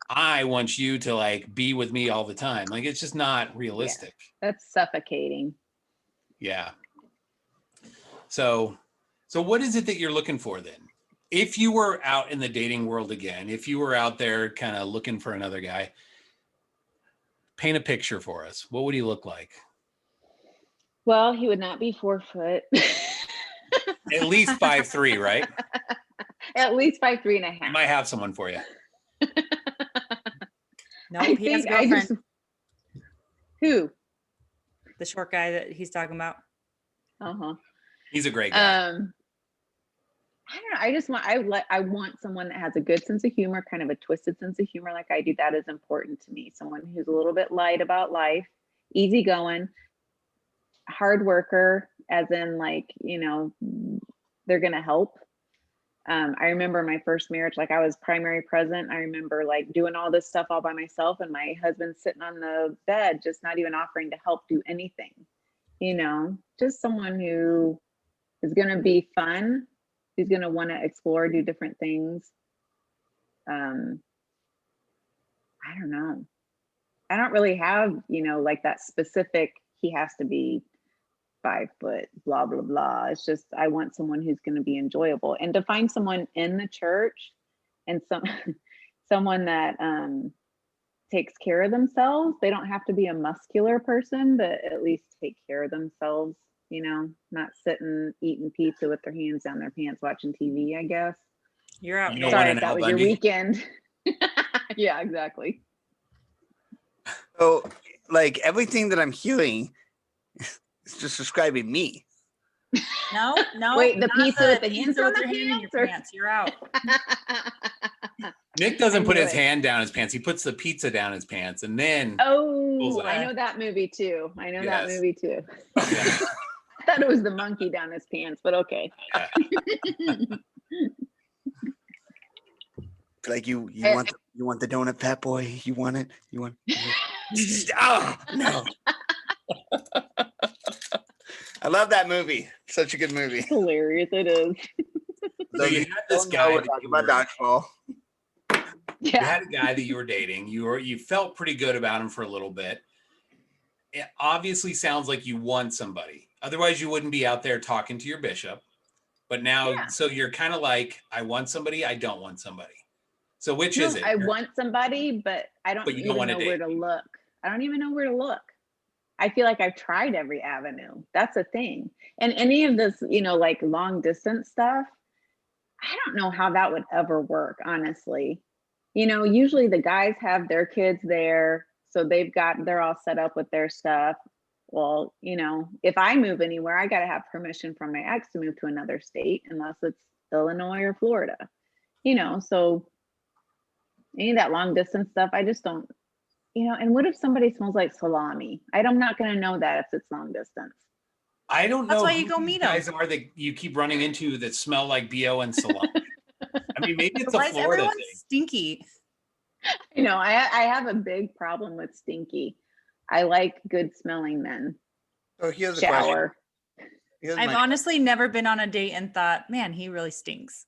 I want you to like be with me all the time. Like, it's just not realistic. That's suffocating. Yeah. So what is it that you're looking for then? If you were out in the dating world again, if you were out there kind of looking for another guy, paint a picture for us. What would he look like? Well, he would not be 4 foot. At least 5'3", right? At least 5'3.5". I might have someone for you. Nope, he has a girlfriend. Who? The short guy that he's talking about. Uh-huh. He's a great guy. I don't know. I want someone that has a good sense of humor, kind of a twisted sense of humor like I do. That is important to me. Someone who's a little bit light about life, easygoing, hard worker, as in like, you know, they're going to help. I remember my first marriage, like I was primary present. I remember like doing all this stuff all by myself and my husband sitting on the bed, just not even offering to help do anything, you know, just someone who is going to be fun. Who's going to want to explore, do different things. I don't know. I don't really have, you know, like that specific, he has to be 5 foot, blah, blah, blah. It's just, I want someone who's going to be enjoyable, and to find someone in the church and someone that takes care of themselves. They don't have to be a muscular person, but at least take care of themselves. You know, not sitting eating pizza with their hands down their pants watching TV, I guess. You're out. You don't Sorry want if an that was Al your Bundy? weekend. Yeah, exactly. So, like everything that I'm hearing is just describing me. No. Wait, the not pizza with the hands pizza on with the your hand in your pants, or- pants. You're out. Nick doesn't I put knew his it. hand down his pants. He puts the pizza down his pants and then Oh, it I out. know that movie too. I know that Yes. movie too. Yeah. I thought it was the monkey down his pants, but okay. Like you want the donut, fat boy? You want it? You want? Oh no! I love that movie. Such a good movie. Hilarious, it is. So you had this guy. We're talking about dodgeball. You had a guy that you were dating. You felt pretty good about him for a little bit. It obviously sounds like you want somebody. Otherwise, you wouldn't be out there talking to your bishop. But now, so you're kind of like, I want somebody, I don't want somebody. So which is it? I want somebody, but I don't even know where to look. I don't even know where to look. I feel like I've tried every avenue. That's a thing. And any of this, like long distance stuff, I don't know how that would ever work, honestly. Usually the guys have their kids there, so they're all set up with their stuff. Well, if I move anywhere, I got to have permission from my ex to move to another state, unless it's Illinois or Florida, so any of that long distance stuff, I just don't, and what if somebody smells like salami? I'm not going to know that if it's long distance. I don't know. That's why you go meet them. Guys are that you keep running into that smell like BO and salami. I mean, maybe it's Why a is Florida everyone thing. stinky? I have a big problem with stinky. I like good smelling men. So here's the Shower. question. I've honestly never been on a date and thought, man, he really stinks.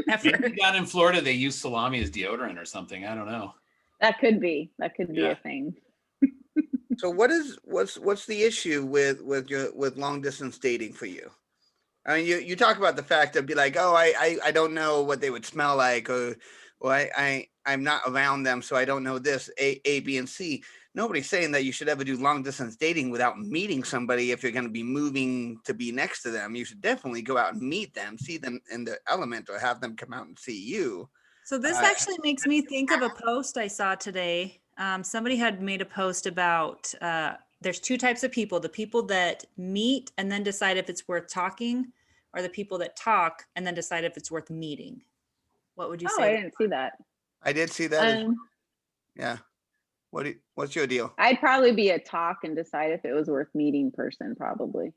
Ever. Maybe down in Florida they use salami as deodorant or something. I don't know. That could be a thing. So what's the issue with long distance dating for you? I mean, you talk about the fact that be like, oh, I don't know what they would smell like, or I'm not around them, so I don't know this A, B, and C. Nobody's saying that you should ever do long distance dating without meeting somebody. If you're going to be moving to be next to them, you should definitely go out and meet them, see them in the element, or have them come out and see you. So this actually makes me think of a post I saw today. Somebody had made a post about there's two types of people: the people that meet and then decide if it's worth talking, or the people that talk and then decide if it's worth meeting. What would you say? Oh, I didn't see that. I did see that. Yeah. What's your deal? I'd probably be a talk and decide if it was worth meeting person, probably.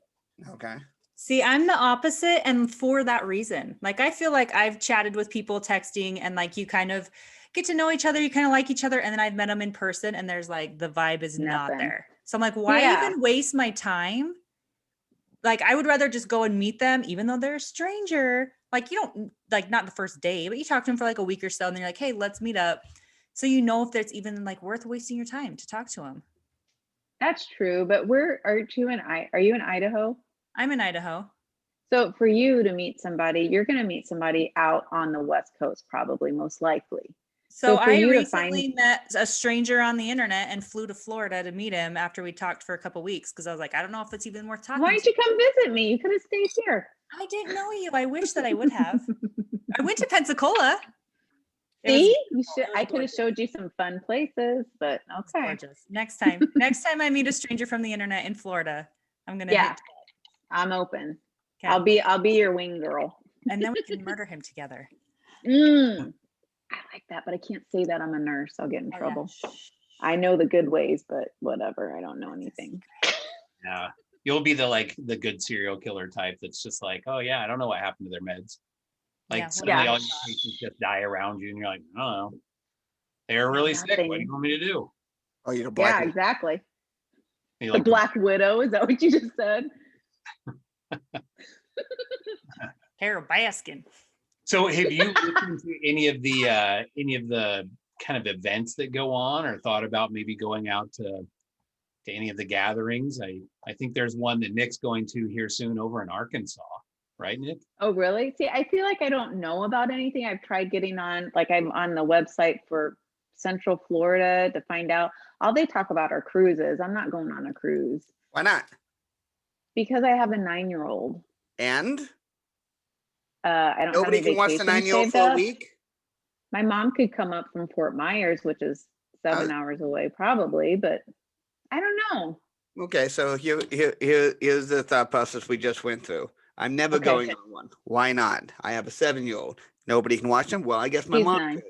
Okay. See, I'm the opposite, and for that reason. Like, I feel like I've chatted with people texting, and like you kind of get to know each other, you kind of like each other, and then I've met them in person, and there's like the vibe is not there. So I'm like, why even waste my time? Like, I would rather just go and meet them, even though they're a stranger. Like, you don't, like, not the first day, but you talk to them for like a week or so, and then you're like, hey, let's meet up. So you know if it's even like worth wasting your time to talk to them. That's true, but are you in Idaho? I'm in Idaho. So for you to meet somebody, you're going to meet somebody out on the West Coast, probably, most likely. So I recently met a stranger on the internet and flew to Florida to meet him after we talked for a couple of weeks, because I was like, I don't know if it's even worth talking. Why didn't you come visit me? You could have stayed here. I didn't know you. I wish that I would have. I went to Pensacola. See, I could have showed you some fun places, but okay. Gorgeous. Next time I meet a stranger from the internet in Florida, I'm gonna. I'm open. Okay. I'll be your wing girl, and then we can murder him together. I like that, but I can't say that I'm a nurse. I'll get in trouble. Yeah. I know the good ways, but whatever. I don't know anything. Yeah, you'll be the good serial killer type that's just like, oh yeah, I don't know what happened to their meds. Like suddenly all your patients just die around you, and you're like, I don't know. They're really sick. What do you want me to do? Oh, you're black. Yeah, exactly. The like, Black Widow, is that what you just said? Carol Baskin. So have you listened to any of the kind of events that go on, or thought about maybe going out to any of the gatherings? I think there's one that Nick's going to here soon over in Arkansas. Right, Nick? Oh, really? See, I feel like I don't know about anything. I've tried getting on, like I'm on the website for Central Florida to find out. All they talk about are cruises. I'm not going on a cruise. Why not? Because I have a 9-year-old. And? I don't. Nobody can watch the 9-year-old for a week? My mom could come up from Fort Myers, which is 7 hours away, probably, but I don't know. Okay, so here's the thought process we just went through. I'm never going on one. Why not? I have a 7-year-old. Nobody can watch them. Well, I guess my mom could.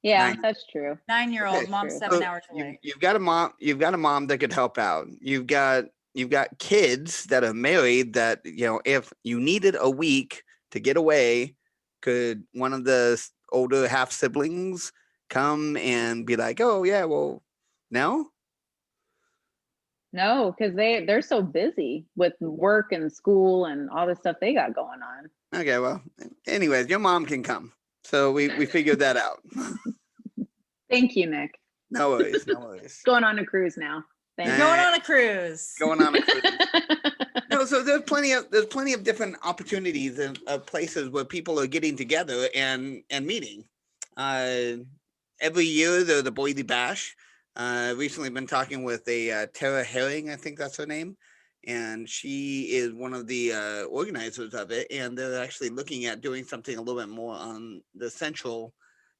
Yeah, that's true. 9-year-old, mom's 7 hours away. You've got a mom. You've got a mom that could help out. You've got you've got kids that are married that, if you needed a week to get away, could one of the older half siblings come and be like, oh yeah, well, no? No, because they're so busy with work and school and all the stuff they got going on. Okay, well, anyways, your mom can come. So we figured that out. Thank you, Nick. No worries, no worries. Going on a cruise now. Thanks. Going on a cruise. Going on a cruise. No, so there's plenty of different opportunities and places where people are getting together and meeting. Every year there's the Boise Bash. Recently been talking with a Tara Herring, I think that's her name, and she is one of the organizers of it. And they're actually looking at doing something a little bit more on the central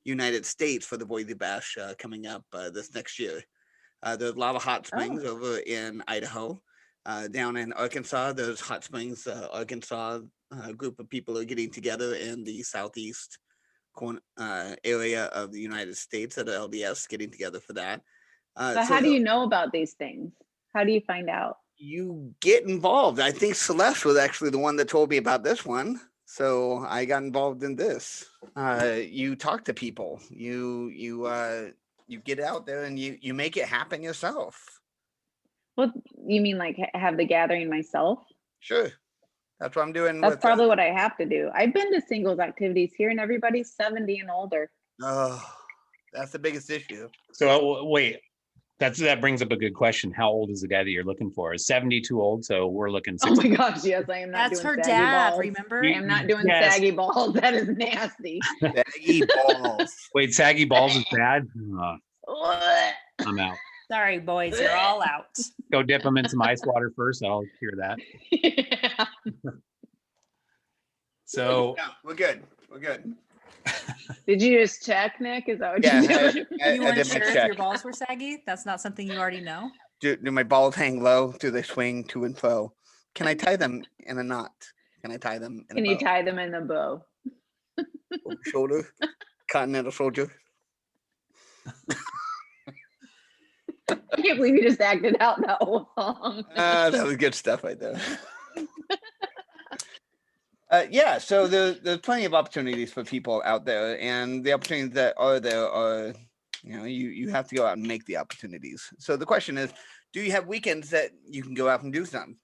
United States for the Boise Bash coming up this next year. There's a lot of hot springs over in Idaho. Down in Arkansas, there's hot springs. Arkansas group of people are getting together in the southeast area of the United States at LDS, getting together for that. But how do you know about these things? How do you find out? You get involved. I think Celeste was actually the one that told me about this one. So I got involved in this. You talk to people. You get out there and you make it happen yourself. Well, you mean like have the gathering myself? Sure. That's what I'm doing. That's probably what I have to do. I've been to singles activities here and everybody's 70 and older. Oh, that's the biggest issue. So wait, that brings up a good question. How old is the guy that you're looking for? Is 70 too old? So we're looking 60. Oh my gosh, yes, I am not That's doing her saggy dad, balls. remember? I am not doing Yes. saggy balls. That is nasty. Saggy balls. Wait, saggy balls is bad? Ugh. I'm out. Sorry, boys, you're all out. Go dip them in some ice water first. I'll hear that. Yeah. So No, we're good. We're good. Did you just check, Nick? Is that what Yeah, you did? I You weren't did my sure if check. your balls were saggy? That's not something you already know? Do my balls hang low? Do they swing to and fro? Can I tie them in a knot? Can I tie them in Can a you bow? tie them in a bow? Shoulder? Continental soldier? I can't believe you just acted out that whole song. That was good stuff right there. Yeah, so there's plenty of opportunities for people out there, and the opportunities that are there are, you have to go out and make the opportunities. So the question is, do you have weekends that you can go out and do something?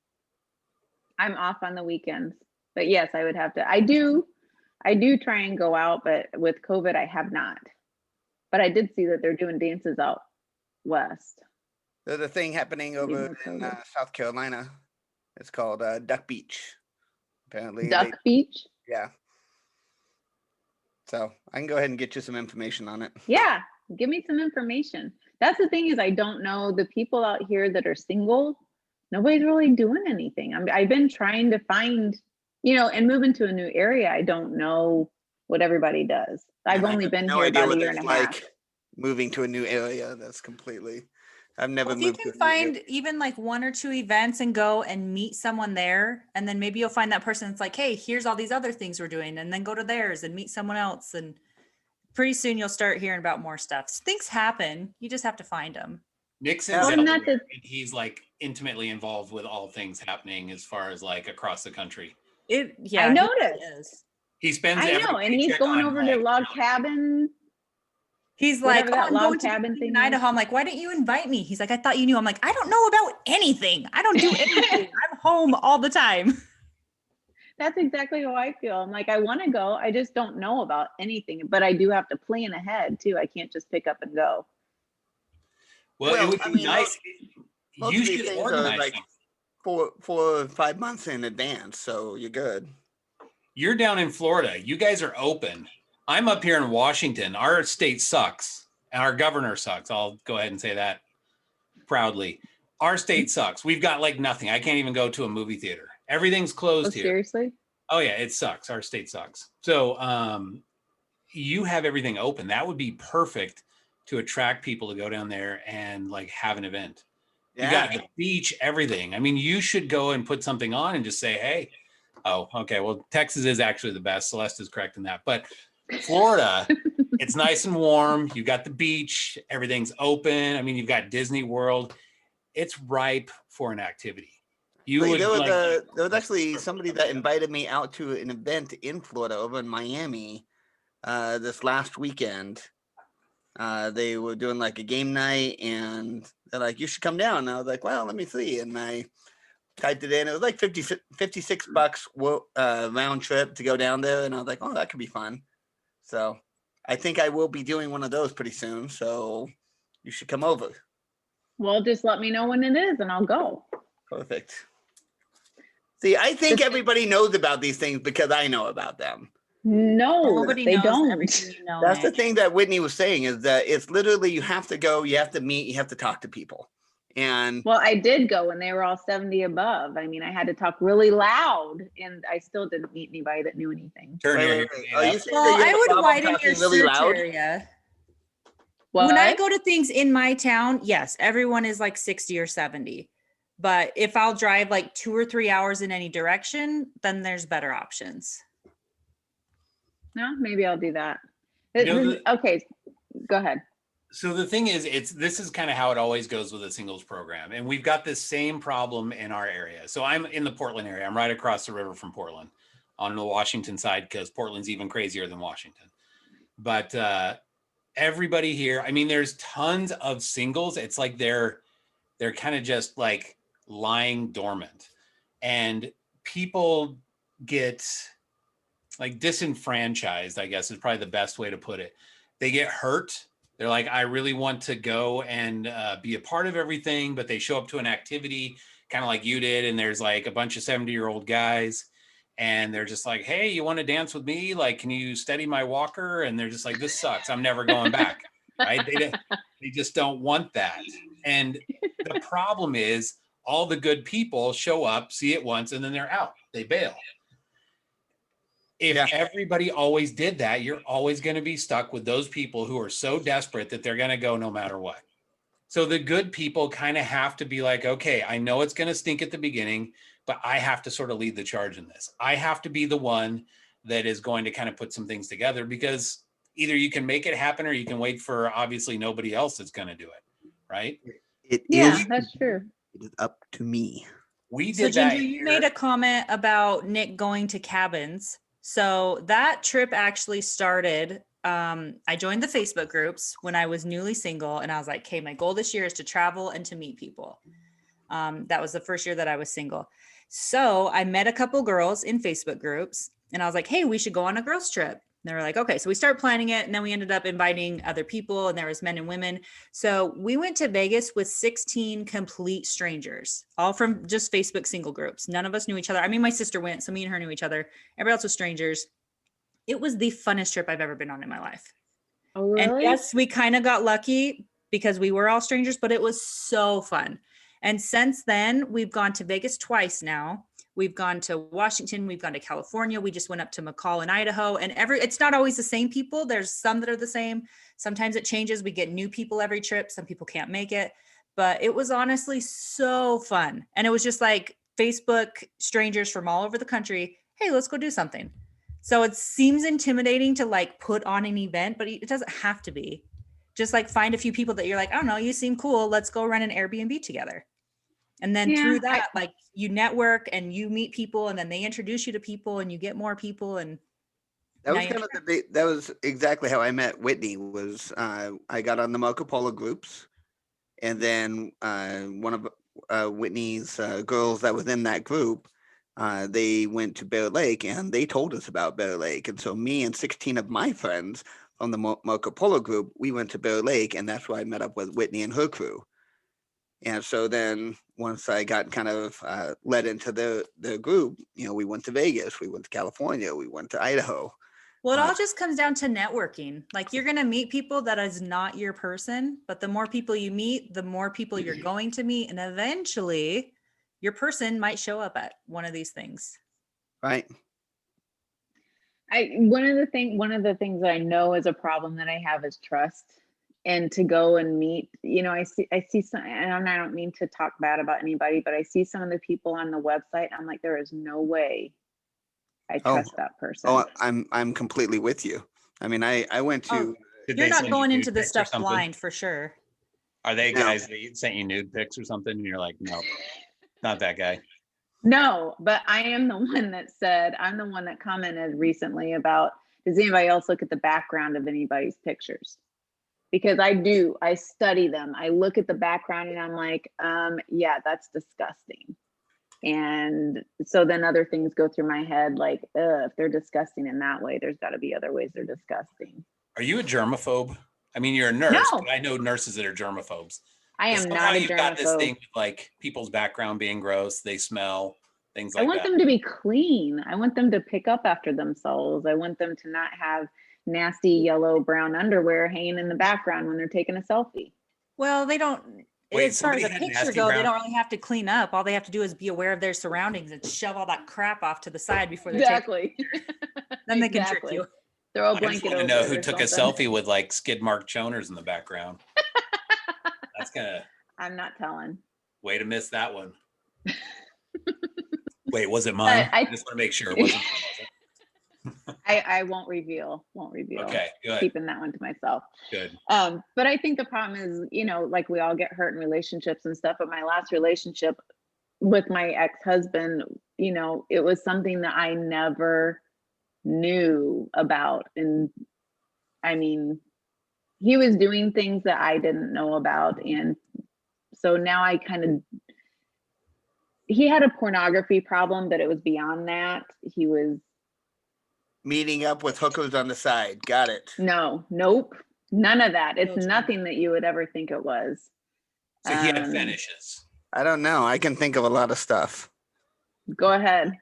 I'm off on the weekends, but yes, I would have to. I do try and go out, but with COVID, I have not. But I did see that they're doing dances out west. There's a thing happening over in South Carolina. It's called Duck Beach. Apparently, Duck Beach? Yeah. So I can go ahead and get you some information on it. Yeah, give me some information. That's the thing is I don't know the people out here that are single. Nobody's really doing anything. I've been trying to find, and moving to a new area. I don't know what everybody does. I've only been here about a year and a half. Moving to a new area, that's completely. I've never Well, if you moved. can find even like 1 or 2 events and go and meet someone there, and then maybe you'll find that person that's like, hey, here's all these other things we're doing, and then go to theirs and meet someone else, and pretty soon you'll start hearing about more stuff. Things happen. You just have to find them. Nixon's Well, out and that's there, a- and he's like intimately involved with all things happening as far as like across the country. Yeah, I he really noticed. is. He spends I every know, and he's paycheck going on, over to like, log cabin. He's like, Whatever that I'm log going to cabin be thing in is. Idaho. I'm like, why didn't you invite me? He's like, I thought you knew. I'm like, I don't know about anything. I don't do anything. I'm home all the time. That's exactly how I feel. I'm like, I want to go. I just don't know about anything, but I do have to plan ahead too. I can't just pick up and go. Well, it would I be mean, nice. most You of these should things are organize like them. 4 or 5 months in advance, so you're good. You're down in Florida. You guys are open. I'm up here in Washington. Our state sucks, and our governor sucks. I'll go ahead and say that proudly. Our state sucks. We've got like nothing. I can't even go to a movie theater. Everything's Oh, closed here. seriously? Oh yeah, it sucks. Our state sucks. So you have everything open. That would be perfect to attract people to go down there and like have an event. You got the beach, everything. I mean, you should go and put something on and just say, hey, oh, okay. Well, Texas is actually the best. Celeste is correct in that. But Florida, it's nice and warm. You got the beach, everything's open. I mean, you've got Disney World. It's ripe for an activity. You Like, would like, there was actually somebody that invited me out to an event in Florida over in Miami this last weekend. They were doing like a game night and they're like, you should come down. And I was like, well, let me see. And I typed it in. It was like $56 round trip to go down there. And I was like, oh, that could be fun. So I think I will be doing one of those pretty soon. So you should come over. Well, just let me know when it is and I'll go. Perfect. See, I think everybody knows about these things because I know about them. No, Nobody they knows don't. everything you know, That's the Nick. thing that Whitney was saying is that it's literally you have to go, you have to meet, you have to talk to people. And Well, I did go and they were all 70 above. I mean, I had to talk really loud and I still didn't meet anybody that knew anything. turn your wait. hearing Are you up. saying Well, that you I have a would problem widen your talking really search loud? area. What? When I go to things in my town, yes, everyone is like 60 or 70. But if I'll drive like 2 or 3 hours in any direction, then there's better options. No, maybe I'll do that. You know, Okay, go ahead. So the thing is, this is kind of how it always goes with a singles program. And we've got this same problem in our area. So I'm in the Portland area. I'm right across the river from Portland on the Washington side, because Portland's even crazier than Washington. But everybody here, I mean, there's tons of singles. It's like they're kind of just like lying dormant. And people get like disenfranchised, I guess is probably the best way to put it. They get hurt. They're like, I really want to go and be a part of everything, but they show up to an activity kind of like you did. And there's like a bunch of 70-year-old guys and they're just like, hey, you want to dance with me? Like, can you steady my walker? And they're just like, this sucks. I'm never going back. Right. They just don't want that. And the problem is all the good people show up, see it once, and then they're out. They bail. If everybody always did that, you're always going to be stuck with those people who are so desperate that they're going to go no matter what. So the good people kind of have to be like, okay, I know it's going to stink at the beginning, but I have to sort of lead the charge in this. I have to be the one that is going to kind of put some things together, because either you can make it happen or you can wait for obviously nobody else that's going to do it. Right? That's true. It is up to me. We So did that. Ginger, you made a comment about Nick going to cabins. So that trip actually started, I joined the Facebook groups when I was newly single and I was like, okay, my goal this year is to travel and to meet people. That was the first year that I was single. So I met a couple girls in Facebook groups and I was like, hey, we should go on a girls trip. And they were like, okay, so we started planning it and then we ended up inviting other people and there was men and women. So we went to Vegas with 16 complete strangers, all from just Facebook single groups. None of us knew each other. I mean, my sister went, so me and her knew each other. Everybody else was strangers. It was the funnest trip I've ever been on in my life. Oh, really? And yes, we kind of got lucky because we were all strangers, but it was so fun. And since then, we've gone to Vegas twice now. We've gone to Washington. We've gone to California. We just went up to McCall in Idaho. And it's not always the same people. There's some that are the same. Sometimes it changes. We get new people every trip. Some people can't make it. But it was honestly so fun. And it was just like Facebook strangers from all over the country. Hey, let's go do something. So it seems intimidating to like put on an event, but it doesn't have to be. Just like find a few people that you're like, I don't know, you seem cool. Let's go run an Airbnb together. And then through that, like you network and you meet people and then they introduce you to people and you get more people. And that was kind of that was exactly how I met Whitney. Was I got on the Marco Polo groups, and then one of Whitney's girls that was in that group, they went to Bear Lake and they told us about Bear Lake, and so me and 16 of my friends from the Marco Polo group, we went to Bear Lake, and that's where I met up with Whitney and her crew. And so then once I got kind of led into the group, we went to Vegas, we went to California, we went to Idaho. Well, it all just comes down to networking. Like you're going to meet people that is not your person, but the more people you meet, the more people you're going to meet. And eventually your person might show up at one of these things. Right. One of the things that I know is a problem that I have is trust. And to go and meet, I see some, and I don't mean to talk bad about anybody, but I see some of the people on the website. I'm like, there is no way I trust that person. Oh, I'm completely with you. I mean, I went to. You're not going into this stuff blind for sure. Are they guys that sent you nude pics or something? And you're like, no, not that guy. No, but I am the one that said, I'm the one that commented recently about, does anybody else look at the background of anybody's pictures? Because I study them. I look at the background and I'm like, yeah, that's disgusting. And so then other things go through my head, like, if they're disgusting in that way, there's got to be other ways they're disgusting. Are you a germaphobe? I mean, you're a nurse, No. but I know nurses that are germaphobes. I am Somehow not a you've got this thing germaphobe. with like people's background being gross, they smell, things I like want that. them to be clean. I want them to pick up after themselves. I want them to not have nasty yellow, brown underwear hanging in the background when they're taking a selfie. Well, they don't. Wait, As far as somebody the had picture nasty go, they brown- don't really have to clean up. All they have to do is be aware of their surroundings and shove all that crap off to the side before they're taking. Exactly. Then they can trick Exactly. you. Throw a I just blanket want to over know it who or took a something. selfie with like skid mark choners in the background. That's gonna I'm not telling. way to miss that one. Wait, was it mine? I- I just want to make sure it wasn't. I won't reveal. Won't reveal. Okay, good, Keeping that one to myself. good. But I think the problem is, like we all get hurt in relationships and stuff. But my last relationship with my ex-husband, it was something that I never knew about. And I mean, he was doing things that I didn't know about. And so now he had a pornography problem, but it was beyond that. He was Meeting up with hookers on the side. Got it. nope, none of that. It's Children. nothing that you would ever think it was. So he had Um, fetishes. I don't know. I can think of a lot of stuff. Go ahead.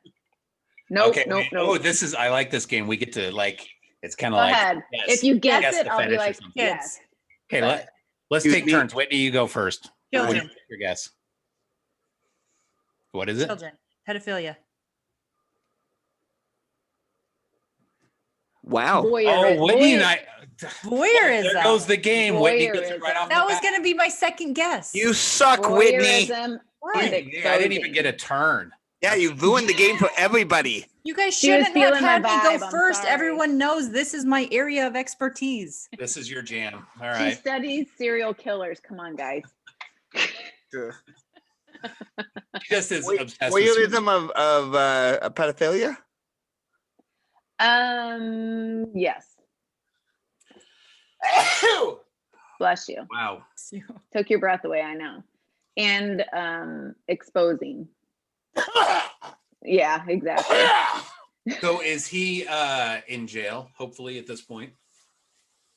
Nope, Okay. nope, wait. nope. Oh, I like this game. We get to like, it's kind Go of like, ahead. yes, If you guess guess it, the I'll be fetish or like, something. yes. Okay, let's Excuse take me? turns. Whitney, you go first. Children. Your guess. What is it? Children. Pedophilia. Wow. Voyeur- Oh, Whitney and voyeur- I. Voyeurism. There goes the game. Whitney gets it right Voyeurism. off the That was bat. going to be my second guess. You suck, Whitney. voyeurism What? and Yeah, I didn't even exposing. get a turn. Yeah, you ruined the game for everybody. You guys She was shouldn't have feeling my had me go vibe, I'm first. sorry. Everyone knows this is my area of expertise. This is your jam. All She right. studies serial killers. Come on, guys. She just is obsessed with Voyeurism of a pedophilia? Yes. Bless you. Wow. Took your breath away, I know. And exposing. Yeah, exactly. So is he in jail, hopefully, at this point?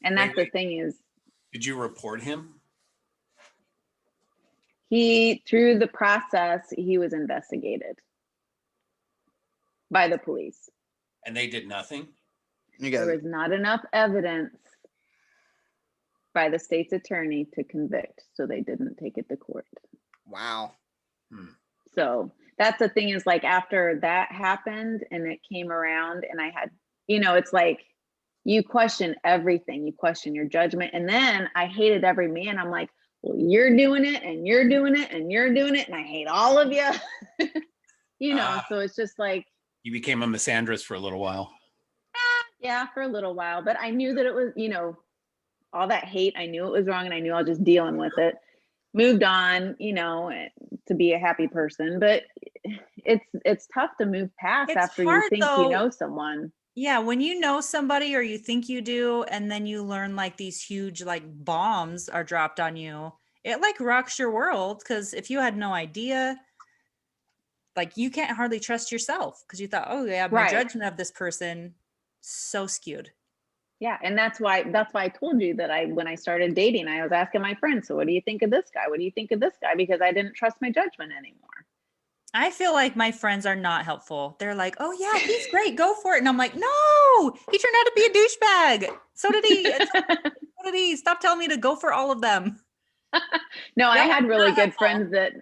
And that's the thing is, Did you report him? through the process, he was investigated by the police. And they did nothing? You There got was not enough evidence by the state's attorney to convict, so they didn't take it to court. wow. So that's the thing is, like, after that happened and it came around and I had, it's like you question everything, you question your judgment. And then I hated every man. I'm like, well, you're doing it and you're doing it and you're doing it, and I hate all of you. So it's just like, You became a misandrist for a little while. yeah, for a little while, but I knew that it was, all that hate, I knew it was wrong and I knew I was just dealing with it. Moved on, to be a happy person, but it's tough to move past It's after you hard, think though. you know someone. Yeah, when you know somebody or you think you do, and then you learn like these huge like bombs are dropped on you, it like rocks your world. Because if you had no idea, like you can't hardly trust yourself because you thought, oh yeah, my Right. judgment of this person so skewed. Yeah, and that's why I told you that when I started dating, I was asking my friends, so what do you think of this guy? What do you think of this guy? Because I didn't trust my judgment anymore. I feel like my friends are not helpful. They're like, oh yeah, he's great, go for it. And I'm like, no, he turned out to be a douchebag. So did he. So did he. Stop telling me to go for all of them. No, I No, had really not good helpful. friends that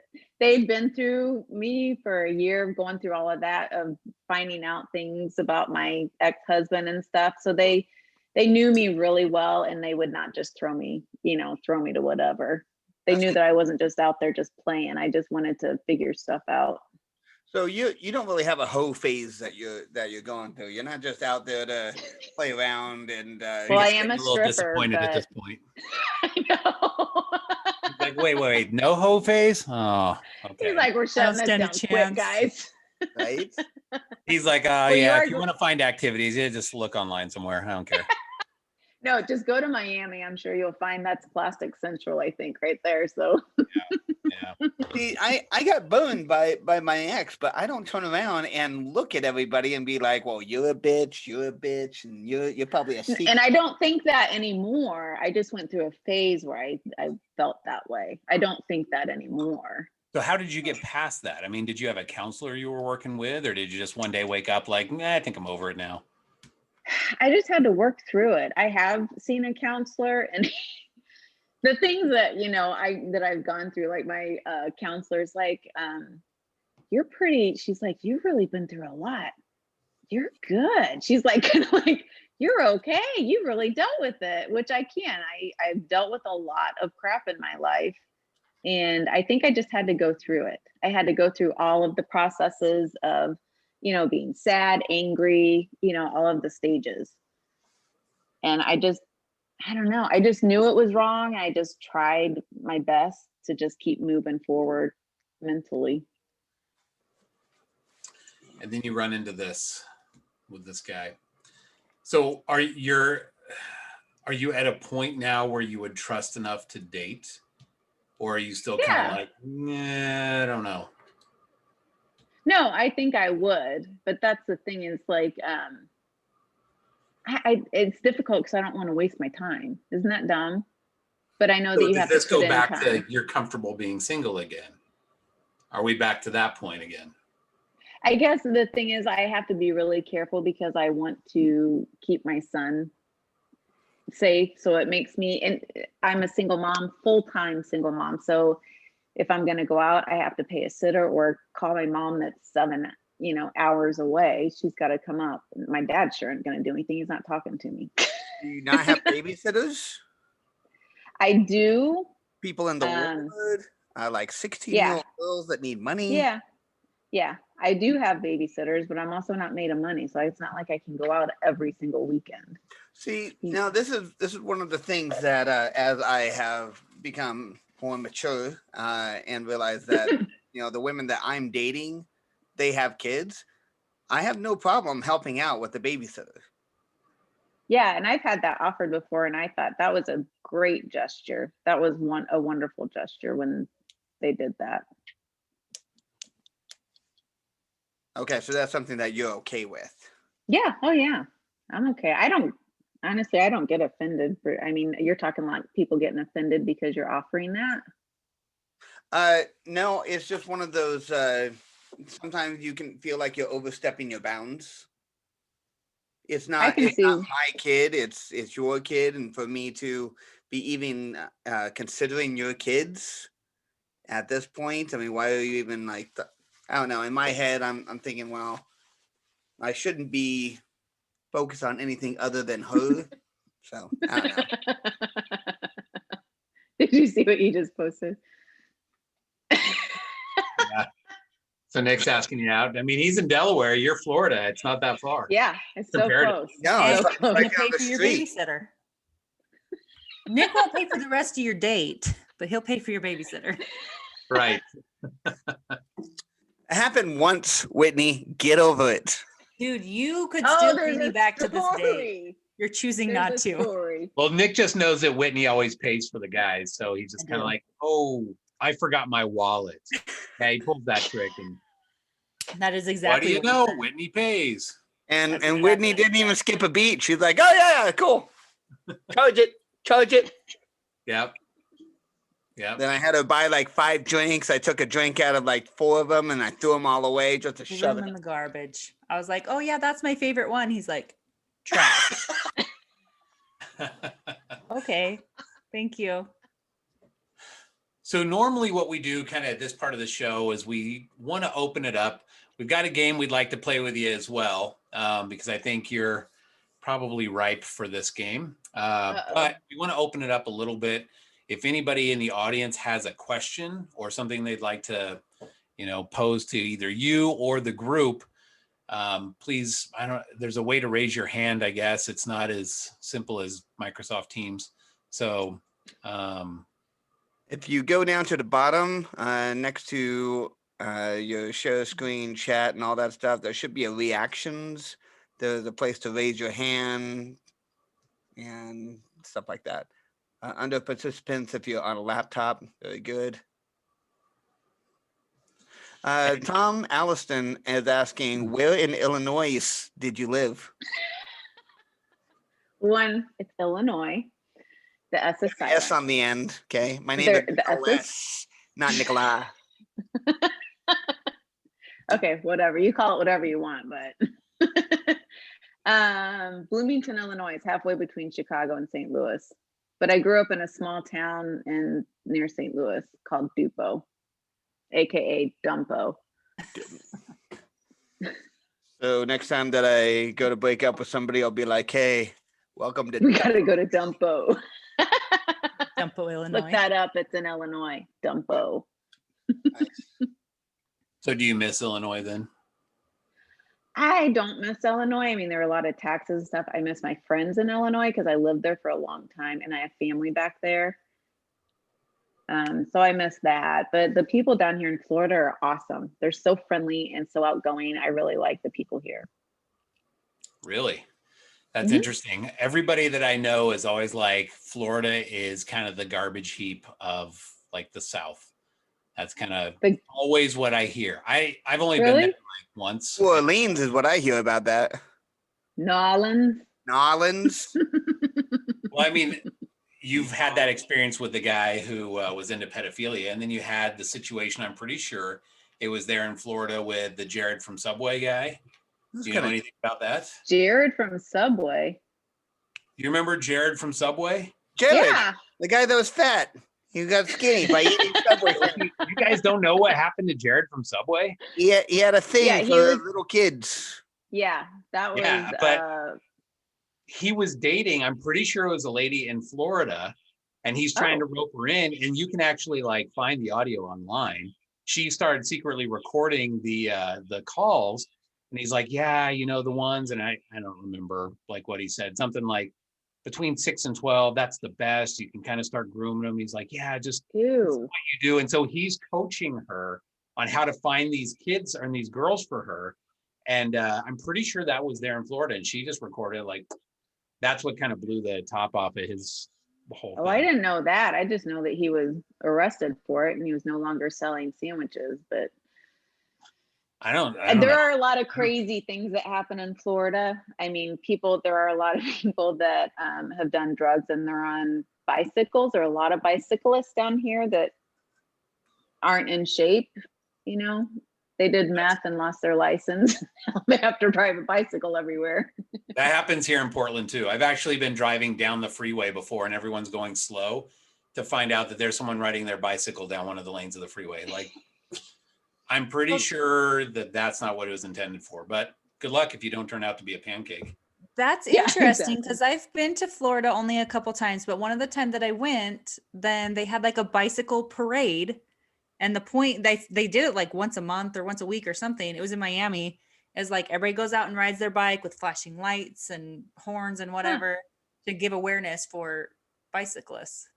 they'd been through me for a year of going through all of that, of finding out things about my ex-husband and stuff. So they knew me really well, and they would not just throw me to whatever. They knew that I wasn't just out there just playing. I just wanted to figure stuff out. So you don't really have a hoe phase that you're going through. You're not just out there to play around and Well, I He's am getting a little stripper, disappointed at but this point. I know. Like, wait, no hoe phase? Oh, okay. He's like, we're shutting this stand a down quick, chance. guys. Right? He's like, you yeah, are if you go- want to find activities, yeah, just look online somewhere. I don't care. No, just go to Miami. I'm sure you'll find that's Plastic Central, I think, right there. So Yeah. See, I got burned by my ex, but I don't turn around and look at everybody and be like, well, you're a bitch, and you're probably a secret. and I don't think that anymore. I just went through a phase where I felt that way. I don't think that anymore. So how did you get past that? I mean, did you have a counselor you were working with, or did you just one day wake up like, nah, I think I'm over it now? I just had to work through it. I have seen a counselor, and the things that I've gone through, like my counselor's like, you're pretty. She's like, you've really been through a lot. You're good. She's like, kind of like, you're okay. You really dealt with it, which I can. I've dealt with a lot of crap in my life. And I think I just had to go through it. I had to go through all of the processes of, being sad, angry, all of the stages. And I don't know. I just knew it was wrong. I just tried my best to just keep moving forward mentally. And then you run into this with this guy. So are you at a point now where you would trust enough to date? Or are you still kind of like, nah, I don't know? No, I think I would, but that's the thing is like, it's difficult because I don't want to waste my time. Isn't that dumb? But I know So that you does have this to go put in back time. to you're comfortable being single again? Are we back to that point again? I guess the thing is I have to be really careful because I want to keep my son safe. So it makes me, and I'm a single mom, full-time single mom. So if I'm going to go out, I have to pay a sitter or call my mom that's 7 hours away. She's got to come up. My dad sure ain't going to do anything. He's not talking to me. Do you not have babysitters? I do. People in the neighborhood, like 16-year-old girls that need money. Yeah. I do have babysitters, but I'm also not made of money. So it's not like I can go out every single weekend. See, now this is one of the things that as I have become more mature and realize that the women that I'm dating, they have kids. I have no problem helping out with the babysitter. Yeah, and I've had that offered before, and I thought that was a great gesture. That was a wonderful gesture when they did that. Okay, so that's something that you're okay with. Yeah. Oh yeah. I'm okay. I don't get offended you're talking like people getting offended because you're offering that. No, it's just one of those sometimes you can feel like you're overstepping your bounds. It's not my kid, it's your kid, and for me to be even considering your kids at this point, I mean, why are you even like I don't know. In my head, I'm thinking, well, I shouldn't be focused on anything other than her. So I don't know. Did you see what you just posted? Yeah. So Nick's asking you out. I mean, he's in Delaware. You're Florida. It's not that far. Yeah, it's so close. No, And it's you're like gonna right pay down for the your street. babysitter. Nick won't pay for the rest of your date, but he'll pay for your babysitter. Right. It happened once, Whitney. Get over it. Dude, you could still pay me back to this day. Story. You're choosing There's not a to. story. Well, Nick just knows that Whitney always pays for the guys. So he's just kind of like, oh, I forgot my wallet. Yeah, he pulls that trick. And That is What do exactly you what know? he said. Whitney pays. And That's and exactly Whitney what he didn't even said. skip a beat. She's like, oh yeah, cool. Charge it. Yep. Yep. Then I had to buy like 5 drinks. I took a drink out of like 4 of them and I threw them all away just to Threw shove him it. in the garbage. I was like, oh yeah, that's my favorite one. He's like, trash. Okay, thank you. So normally what we do kind of at this part of the show is we want to open it up. We've got a game we'd like to play with you as well, because I think you're probably ripe for this game. But we want to open it up a little bit. If anybody in the audience has a question or something they'd like to, pose to either you or the group, please, there's a way to raise your hand, I guess. It's not as simple as Microsoft Teams. So If you go down to the bottom, next to your share screen, chat, and all that stuff, there should be a reactions. There's a place to raise your hand and stuff like that. Under participants, if you're on a laptop, very good. Tom Alliston is asking, where in Illinois did you live? One, it's Illinois. The S is silent. S on the end. Okay. My name There- is the S is- Nicholas, not Nicola. Okay, whatever. You call it whatever you want, but Bloomington, Illinois is halfway between Chicago and St. Louis. But I grew up in a small town near St. Louis called Dupo, aka Dumpo. So next time that I go to break up with somebody, I'll be like, hey, welcome to We gotta go to Dumpo. Dumpo, Illinois. Look that up. It's in Illinois. Dumpo. So do you miss Illinois then? I don't miss Illinois. I mean, there are a lot of taxes and stuff. I miss my friends in Illinois because I lived there for a long time and I have family back there. So I miss that. But the people down here in Florida are awesome. They're so friendly and so outgoing. I really like the people here. Really? That's Mhm. interesting. Everybody that I know is always like, Florida is kind of the garbage heap of like the South. That's kind of But- always what I hear. I've only been Really? there like once. New Orleans is what I hear about that. Nolans. New Orleans. Well, I mean, you've had that experience with the guy who was into pedophilia, and then you had the situation, I'm pretty sure it was there in Florida with the Jared from Subway guy. Do you know anything about that? Jared from Subway. You remember Jared from Subway? Jared, Yeah. the guy that was fat. He got skinny by eating Subway. You guys don't know what happened to Jared from Subway? He had a thing Yeah, he for was- little kids. Yeah. That was Yeah, but- He was dating, I'm pretty sure it was a lady in Florida, and he's trying to rope her in, and you can actually like find the audio online. She started secretly recording the calls, and he's like, yeah, you know, the ones, and I don't remember like what he said, something like between 6 and 12, that's the best. You can kind of start grooming them. He's like, yeah, just ew. what you do. And so he's coaching her on how to find these kids and these girls for her. And I'm pretty sure that was there in Florida. And she just recorded like, that's what kind of blew the top off of his whole Oh, thing. I didn't know that. I just know that he was arrested for it and he was no longer selling sandwiches. But I don't there know. are a lot of crazy things that happen in Florida. I mean, there are a lot of people that have done drugs and they're on bicycles. There are a lot of bicyclists down here that aren't in shape, you know. They did meth and lost their license. They have to drive a bicycle everywhere. That happens here in Portland too. I've actually been driving down the freeway before and everyone's going slow to find out that there's someone riding their bicycle down one of the lanes of the freeway. Like, I'm pretty sure that that's not what it was intended for, but good luck if you don't turn out to be a pancake. That's Yeah, interesting exactly. because I've been to Florida only a couple times, but one of the time that I went, then they had like a bicycle parade. And the point they did it like once a month or once a week or something. It was in Miami. It's like everybody goes out and rides their bike with flashing lights and horns and whatever to give awareness for bicyclists.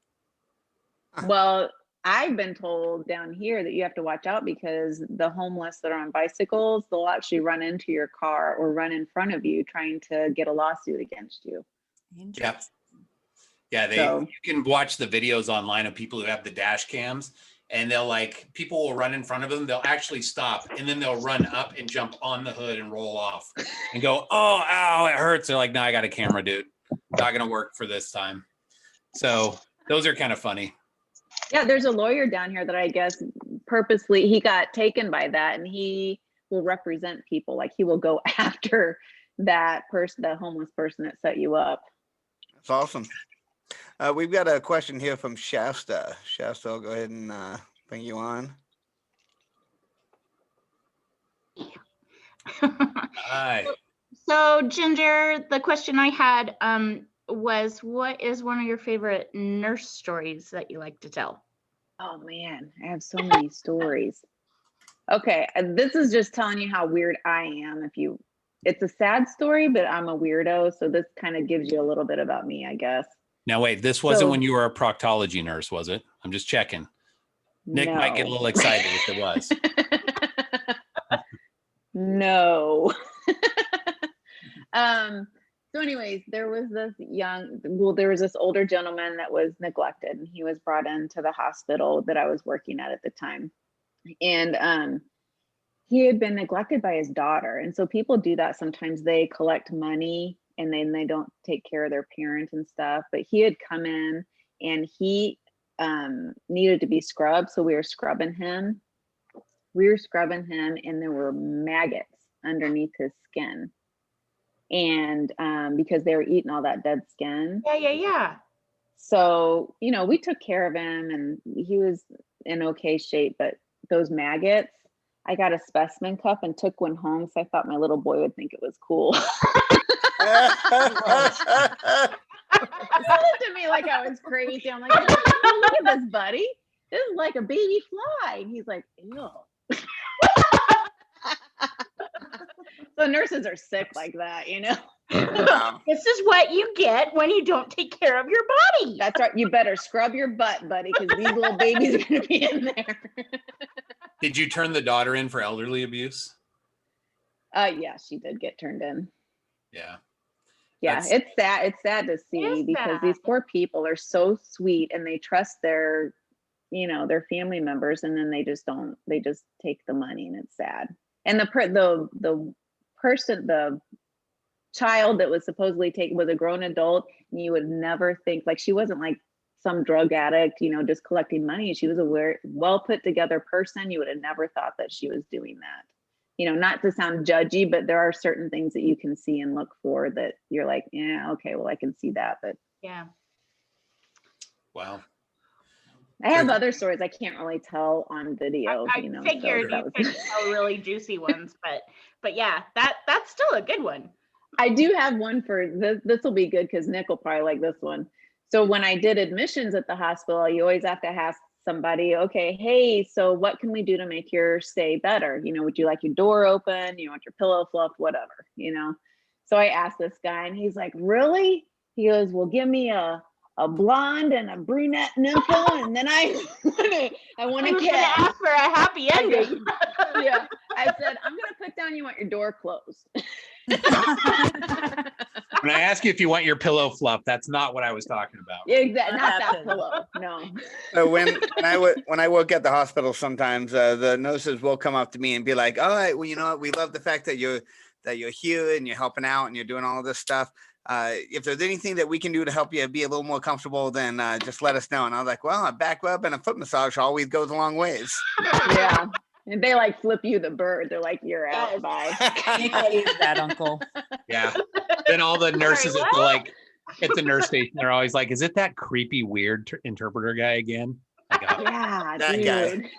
Well, I've been told down here that you have to watch out because the homeless that are on bicycles, they'll actually run into your car or run in front of you trying to get a lawsuit against you. Yep. Yeah, So- you can watch the videos online of people who have the dash cams, and they'll like, people will run in front of them, they'll actually stop, and then they'll run up and jump on the hood and roll off and go, oh, ow, it hurts. They're like, no, I got a camera, dude. Not gonna work for this time. So those are kind of funny. Yeah, there's a lawyer down here that I guess purposely, he got taken by that and he will represent people. Like he will go after that person, the homeless person that set you up. That's awesome. We've got a question here from Shasta. Shasta, I'll go ahead and bring you on. Hi. So, Ginger, the question I had was, what is one of your favorite nurse stories that you like to tell? Oh man, I have so many stories. Okay, this is just telling you how weird I am. It's a sad story, but I'm a weirdo, so this kind of gives you a little bit about me, I guess. Now, wait, this wasn't So- when you were a proctology nurse, was it? I'm just checking. Nick might get a No. little excited if it was. No. So anyways, there was this older gentleman that was neglected, and he was brought into the hospital that I was working at the time. And he had been neglected by his daughter. And so people do that sometimes. They collect money and then they don't take care of their parent and stuff. But he had come in and he needed to be scrubbed. So we were scrubbing him. And there were maggots underneath his skin. And because they were eating all that dead skin. Yeah. So, we took care of him and he was in okay shape, but those maggots, I got a specimen cup and took one home. So I thought my little boy would think it was cool. He looked at me like I was crazy. I'm like, look at this, buddy. This is like a baby fly. And he's like, ew. So nurses are sick like that, Wow. This is what you get when you don't take care of your body. That's right. You better scrub your butt, buddy, because these little babies are going to be in there. Did you turn the daughter in for elderly abuse? Yeah, she did get turned in. Yeah. Yeah, That's- it's sad. It's sad to see is because sad. these poor people are so sweet and they trust their, their family members, and then they just don't. They just take the money, and it's sad. And the child that was supposedly taken was a grown adult, and you would never think, like, she wasn't like some drug addict, just collecting money. She was a well put together person. You would have never thought that she was doing that. Not to sound judgy, but there are certain things that you can see and look for that you're like, yeah, okay, well, I can see that. But Yeah. Wow. I have other stories I can't really tell on video. I so figured that you was- could tell really juicy ones, but yeah, that's still a good one. I do have one for this. This will be good because Nick will probably like this one. So when I did admissions at the hospital, you always have to ask somebody, okay, hey, so what can we do to make your stay better? Would you like your door open? You want your pillow fluffed, whatever, So I asked this guy and he's like, really? He goes, well, give me a blonde and a brunette nipple, and then I want I to was gonna kiss. ask for a happy ending. Yeah, I said, I'm gonna put down you want your door closed. When I ask you if you want your pillow fluff, that's not what I was talking about. Exactly, not that Happened. pillow. No. So when I work at the hospital, sometimes the nurses will come up to me and be like, "All right, well, you know what? We love the fact that you're here and you're helping out and you're doing all this stuff. If there's anything that we can do to help you be a little more comfortable, then just let us know." And I was like, "Well, a back rub and a foot massage always goes a long ways." Yeah. And they like flip you the bird. They're like, you're out. Yes. Bye. Nick is that uncle. Yeah. Then all the nurses at the nurse station, they're always like, is it that creepy, weird interpreter guy again? Like, Yeah, That dude. guy.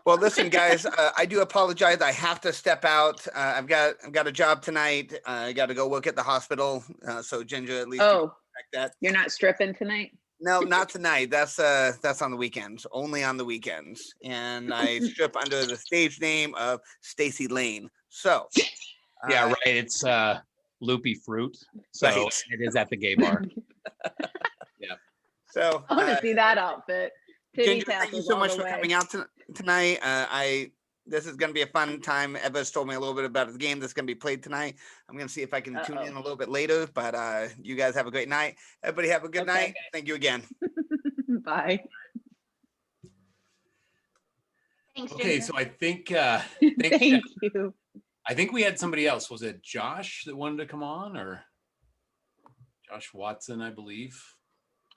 Well, listen, guys, I do apologize. I have to step out. I've got a job tonight. I got to go work at the hospital. So Ginger, at least you can Oh, respect that. you're not stripping tonight? No, not tonight. That's on the weekends. Only on the weekends. And I strip under the stage name of Stacy Lane. So yeah, right. It's Loopy Fruit. So Right. it is at the gay bar. So I want to see that outfit. Titty Ginger, thank you tassels so all much the for way. coming out tonight. This is going to be a fun time. Eva's told me a little bit about the game that's going to be played tonight. I'm going to see if I can tune in a little bit later, but you guys have a great night. Everybody have a good Okay. night. Thank you again. Bye. Thanks, Okay, Ginger. so I think Thank you. I think we had somebody else. Was it Josh that wanted to come on, or Josh Watson, I believe?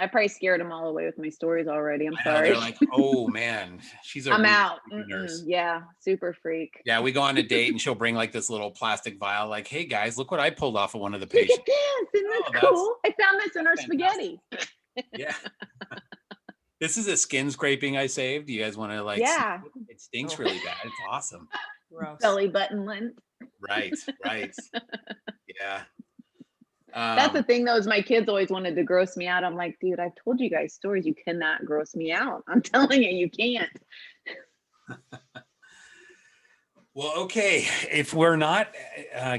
I probably scared them all away with my stories already. I'm I know, sorry. they're like, oh man, she's a I'm really out. freaky nurse. Yeah, super freak. Yeah, we go on a date and she'll bring like this little plastic vial, like, hey guys, look what I pulled off of one of the Look at patients. this. Isn't this Oh, that's cool? I found this in our fantastic. spaghetti. Yeah. This is a skin scraping I saved. You guys want to like, see Yeah. it? It stinks really bad. It's awesome. Gross. Belly button lint. Right. Yeah. That's the thing though, is my kids always wanted to gross me out. I'm like, dude, I've told you guys stories. You cannot gross me out. I'm telling you, you can't. Well, okay. If we're not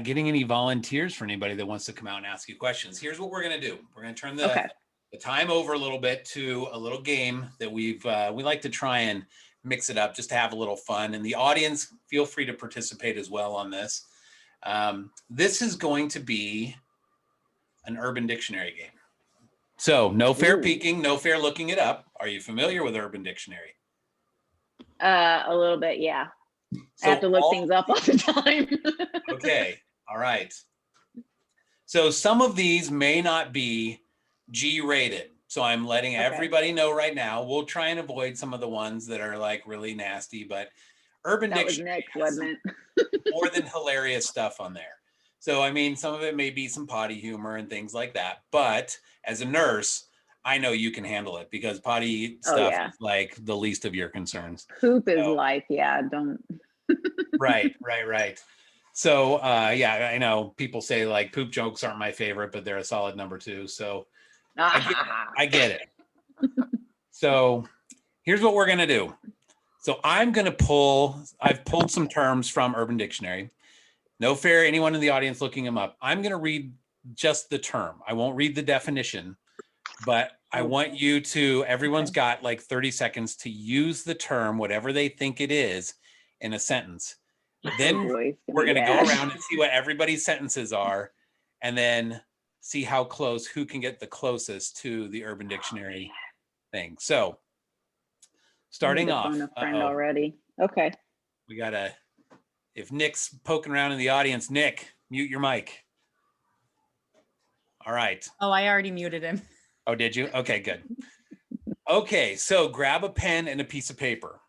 getting any volunteers for anybody that wants to come out and ask you questions, here's what we're going to do. We're going to turn the Okay. the time over a little bit to a little game that we like to try and mix it up just to have a little fun. And the audience, feel free to participate as well on this. This is going to be an Urban Dictionary game. So no fair peeking, no fair looking it up. Are you familiar with Urban Dictionary? A little bit, yeah. So I have to look things up all the time. Okay, all right. So some of these may not be G-rated. So I'm letting everybody know right now. We'll try and avoid some of the ones that are like really nasty, but Urban That was Dictionary Nick, has wasn't some it? more than hilarious stuff on there. So, I mean, some of it may be some potty humor and things like that. But as a nurse, I know you can handle it because potty stuff is like the least of your concerns. Poop is life. Yeah, don't. Right. So, yeah, I know people say like poop jokes aren't my favorite, but they're a solid number 2. So I get it. So here's what we're going to do. So I've pulled some terms from Urban Dictionary. No fair, anyone in the audience looking them up. I'm going to read just the term. I won't read the definition, but I want you to, everyone's got like 30 seconds to use the term, whatever they think it is, in a sentence. Then we're going to go around and see what everybody's sentences are, and then see how close, who can get the closest to the Urban Dictionary thing. So starting off. A friend already. Okay. We got to, if Nick's poking around in the audience, Nick, mute your mic. All right. Oh, I already muted him. Oh, did you? Okay, good. Okay, so grab a pen and a piece of paper.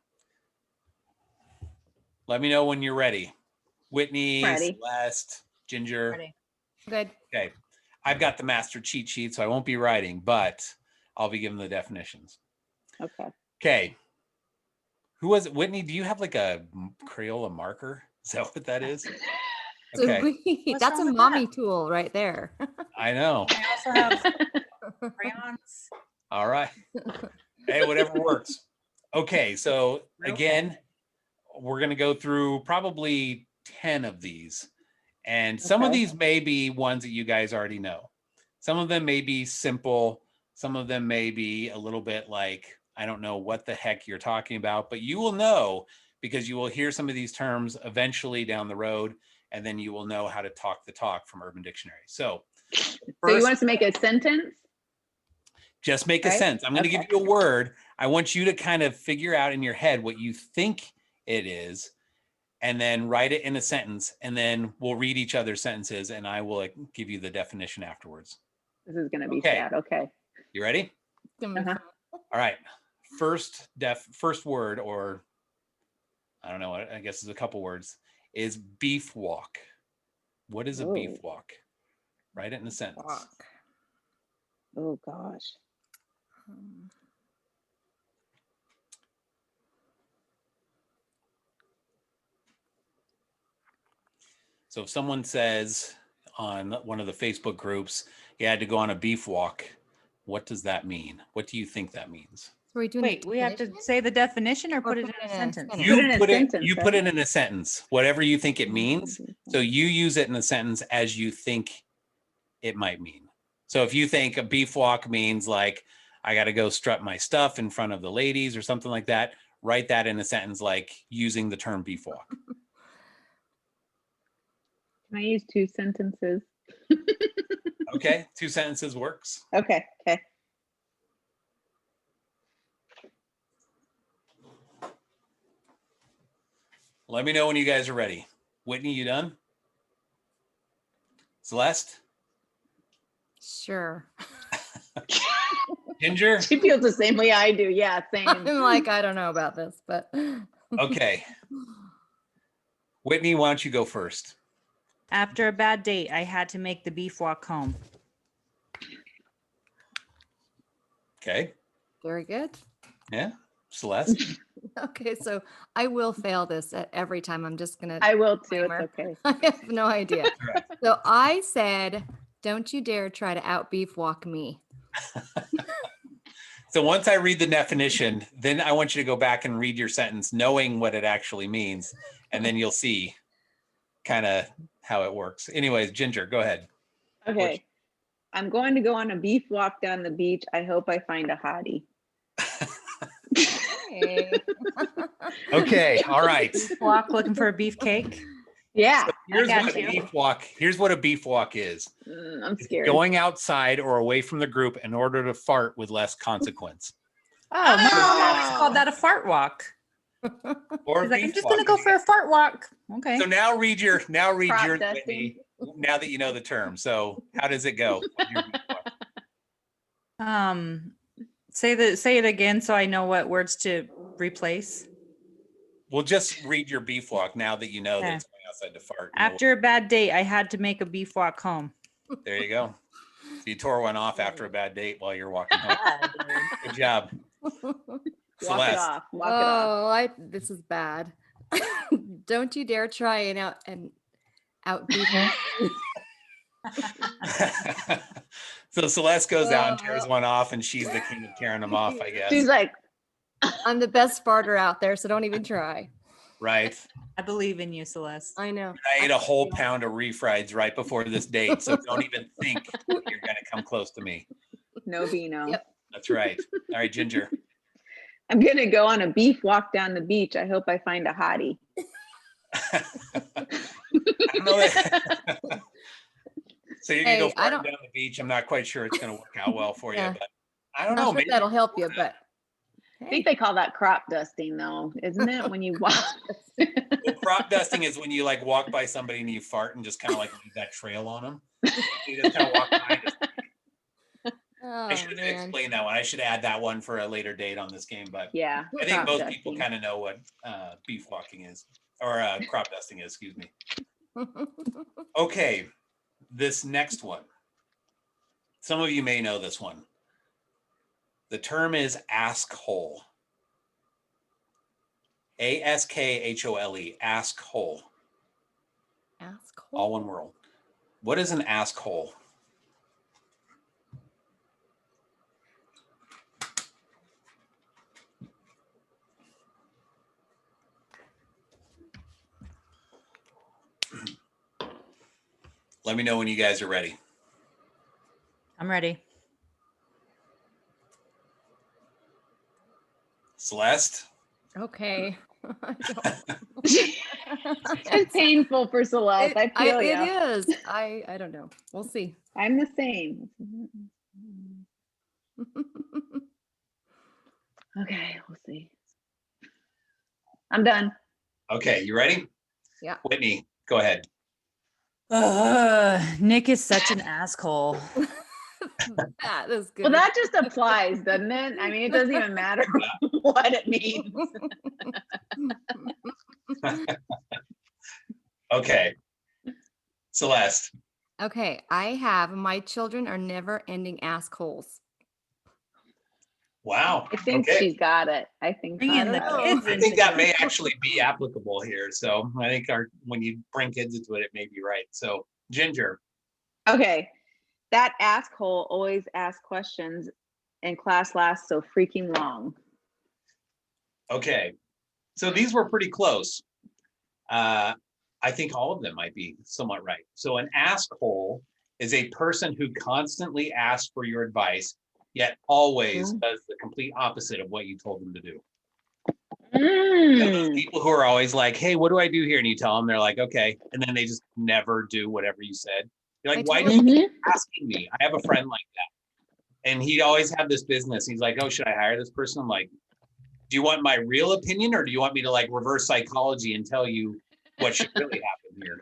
Let me know when you're ready. Whitney, Celeste, Ginger. Ready. Good. Okay. I've got the master cheat sheet, so I won't be writing, but I'll be giving the definitions. Okay. Okay. Who was it? Whitney, do you have like a Crayola marker? Is that what that is? Okay. That's a mommy tool right there. I know. I also have crayons. All right. Hey, whatever works. Okay, so again, we're going to go through probably 10 of these. And some of these may be ones that you guys already know. Some of them may be simple. Some of them may be a little bit like, I don't know what the heck you're talking about, but you will know because you will hear some of these terms eventually down the road, and then you will know how to talk the talk from Urban Dictionary. So you want us to make a sentence? Just make a sentence. I'm going to give you a word. I want you to kind of figure out in your head what you think it is, and then write it in a sentence, and then we'll read each other's sentences, and I will give you the definition afterwards. This is going to be sad. Okay. You ready? Uh-huh. All right. First word, or I don't know, I guess it's a couple words, is beef walk. What is a beef walk? Write it in a sentence. Walk. Oh gosh. So if someone says on one of the Facebook groups, you had to go on a beef walk, what does that mean? What do you think that means? Wait, we have to say the definition or put it in a sentence? You put it in a sentence, whatever you think it means. So you use it in a sentence as you think it might mean. So if you think a beef walk means like, I got to go strut my stuff in front of the ladies or something like that, write that in a sentence like using the term beef walk. Can I use 2 sentences? Okay, 2 sentences works. Okay. Let me know when you guys are ready. Whitney, you done? Celeste? Sure. Ginger? She feels the same way I do. Yeah, same. I'm like, I don't know about this, but. Okay. Whitney, why don't you go first? After a bad date, I had to make the beef walk home. Okay. Very good. Yeah. Celeste? Okay, so I will fail this at every time. I'm just gonna. I will too. It's okay. I have no idea. Right. So I said, "Don't you dare try to out beef walk me." So once I read the definition, then I want you to go back and read your sentence, knowing what it actually means, and then you'll see kind of how it works. Anyways, Ginger, go ahead. Okay. I'm going to go on a beef walk down the beach. I hope I find a hottie. Hey. Okay, all right. Walk looking for a beefcake. Yeah, Here's got what a you. beef walk. Here's what a beef walk is. I'm scared. Going outside or away from the group in order to fart with less consequence. Oh, my mom always called that a fart walk. Or She's like, I'm beef just walk. gonna go for a fart walk. Okay. So now read yours, Crop Whitney. dusting. Now that you know the term. So how does it go? with your beef walk? Say it again so I know what words to replace. We'll just read your beef walk now that you know that Okay. it's going outside to fart. After a bad date, I had to make a beef walk home. There you go. So you tore one off after a bad date while you're walking home. Good job. Walk it Celeste. off. Walk it off. This is bad. Don't you dare try and out beat So Celeste goes out and tears one off, and she's the king of tearing them off, I guess. She's like, I'm the best farter out there, so don't even try. Right. I believe in you, Celeste. I know. I ate a whole pound of refrieds right before this date, so don't even think you're going to come close to me. no Beano. Yep. That's right. All right, Ginger. I'm gonna go on a beef walk down the beach. I hope I find a hottie. I don't know that. So you're going to go Hey, I farting down the beach. I'm not quite sure it's going to work out well for Yeah. you, but I don't I'm know. not sure Maybe that'll help you, but I think they call that crop dusting though, isn't it? When you walk. Well, crop dusting is when you like walk by somebody and you fart and just kind of like leave that trail on them. You just kind of walk by. I should explain that one. I should add that one for a later date on this game, but Yeah. I think crop most dusting. people kind of know what beef walking is, or crop dusting is, excuse me. Okay, this next one. Some of you may know this one. The term is ask hole. ASKHOLE, ask hole. Ask All one word. What is an ask hole? Let me know when you guys are ready. I'm ready. Celeste? Okay. It's painful for Celeste. I feel It you. is. I don't know. We'll see. I'm the same. Okay, we'll see. I'm done. Okay, you ready? Yeah. Whitney, go ahead. Nick is such an asshole. That is good. Well, that just applies, doesn't it? I mean, it doesn't even matter what it means. Okay. Celeste. Okay, I have my children are never ending assholes. Wow. I think Okay. she's got it. I think Bring she's in the got it. kids I into think that may it. actually be applicable here. So I think when you bring kids into it, it may be right. So Ginger. Okay. That asshole always asks questions and class lasts so freaking long. Okay. So these were pretty close. I think all of them might be somewhat right. So an asshole is a person who constantly asks for your advice, yet always does the complete opposite of what you told them to do. You know, those people who are always like, hey, what do I do here? And you tell them, they're like, okay. And then they just never do whatever you said. You're like, I why do totally- you keep asking me? I have a friend like that. And he'd always have this business. He's like, oh, should I hire this person? I'm like, do you want my real opinion or do you want me to like reverse psychology and tell you what should really happen here?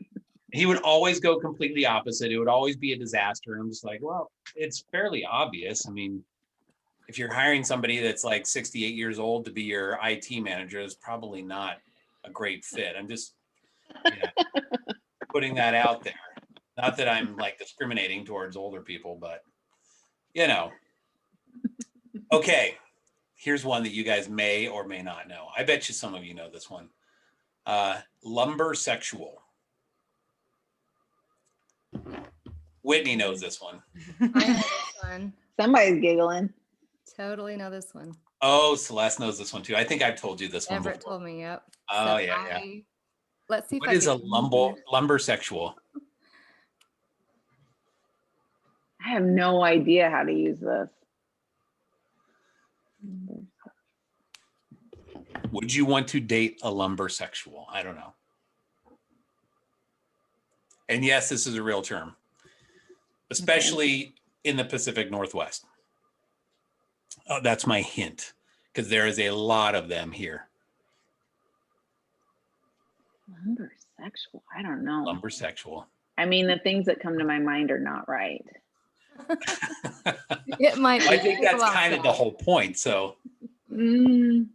He would always go completely opposite. It would always be a disaster. I'm just like, well, it's fairly obvious. I mean, if you're hiring somebody that's like 68 years old to be your IT manager, is probably not a great fit. I'm just putting that out there. Not that I'm like discriminating towards older people, but you know. Okay, here's one that you guys may or may not know. I bet you some of you know this one. Lumber sexual. Whitney knows this one. I know this one. Somebody's giggling. Totally know this one. Oh, Celeste knows this one too. I think I've told you this one Everett before. told me, yep. Oh, So yeah. Let's see if What I is a can- lumber sexual? I have no idea how to use this. Would you want to date a lumbersexual? I don't know. And yes, this is a real term, especially in the Pacific Northwest. Oh, that's my hint, because there is a lot of them here. Lumbersexual. I don't know. Lumbersexual. I mean, the things that come to my mind are not right. It might be. I think that's Well, kind of the whole point. So, Mm,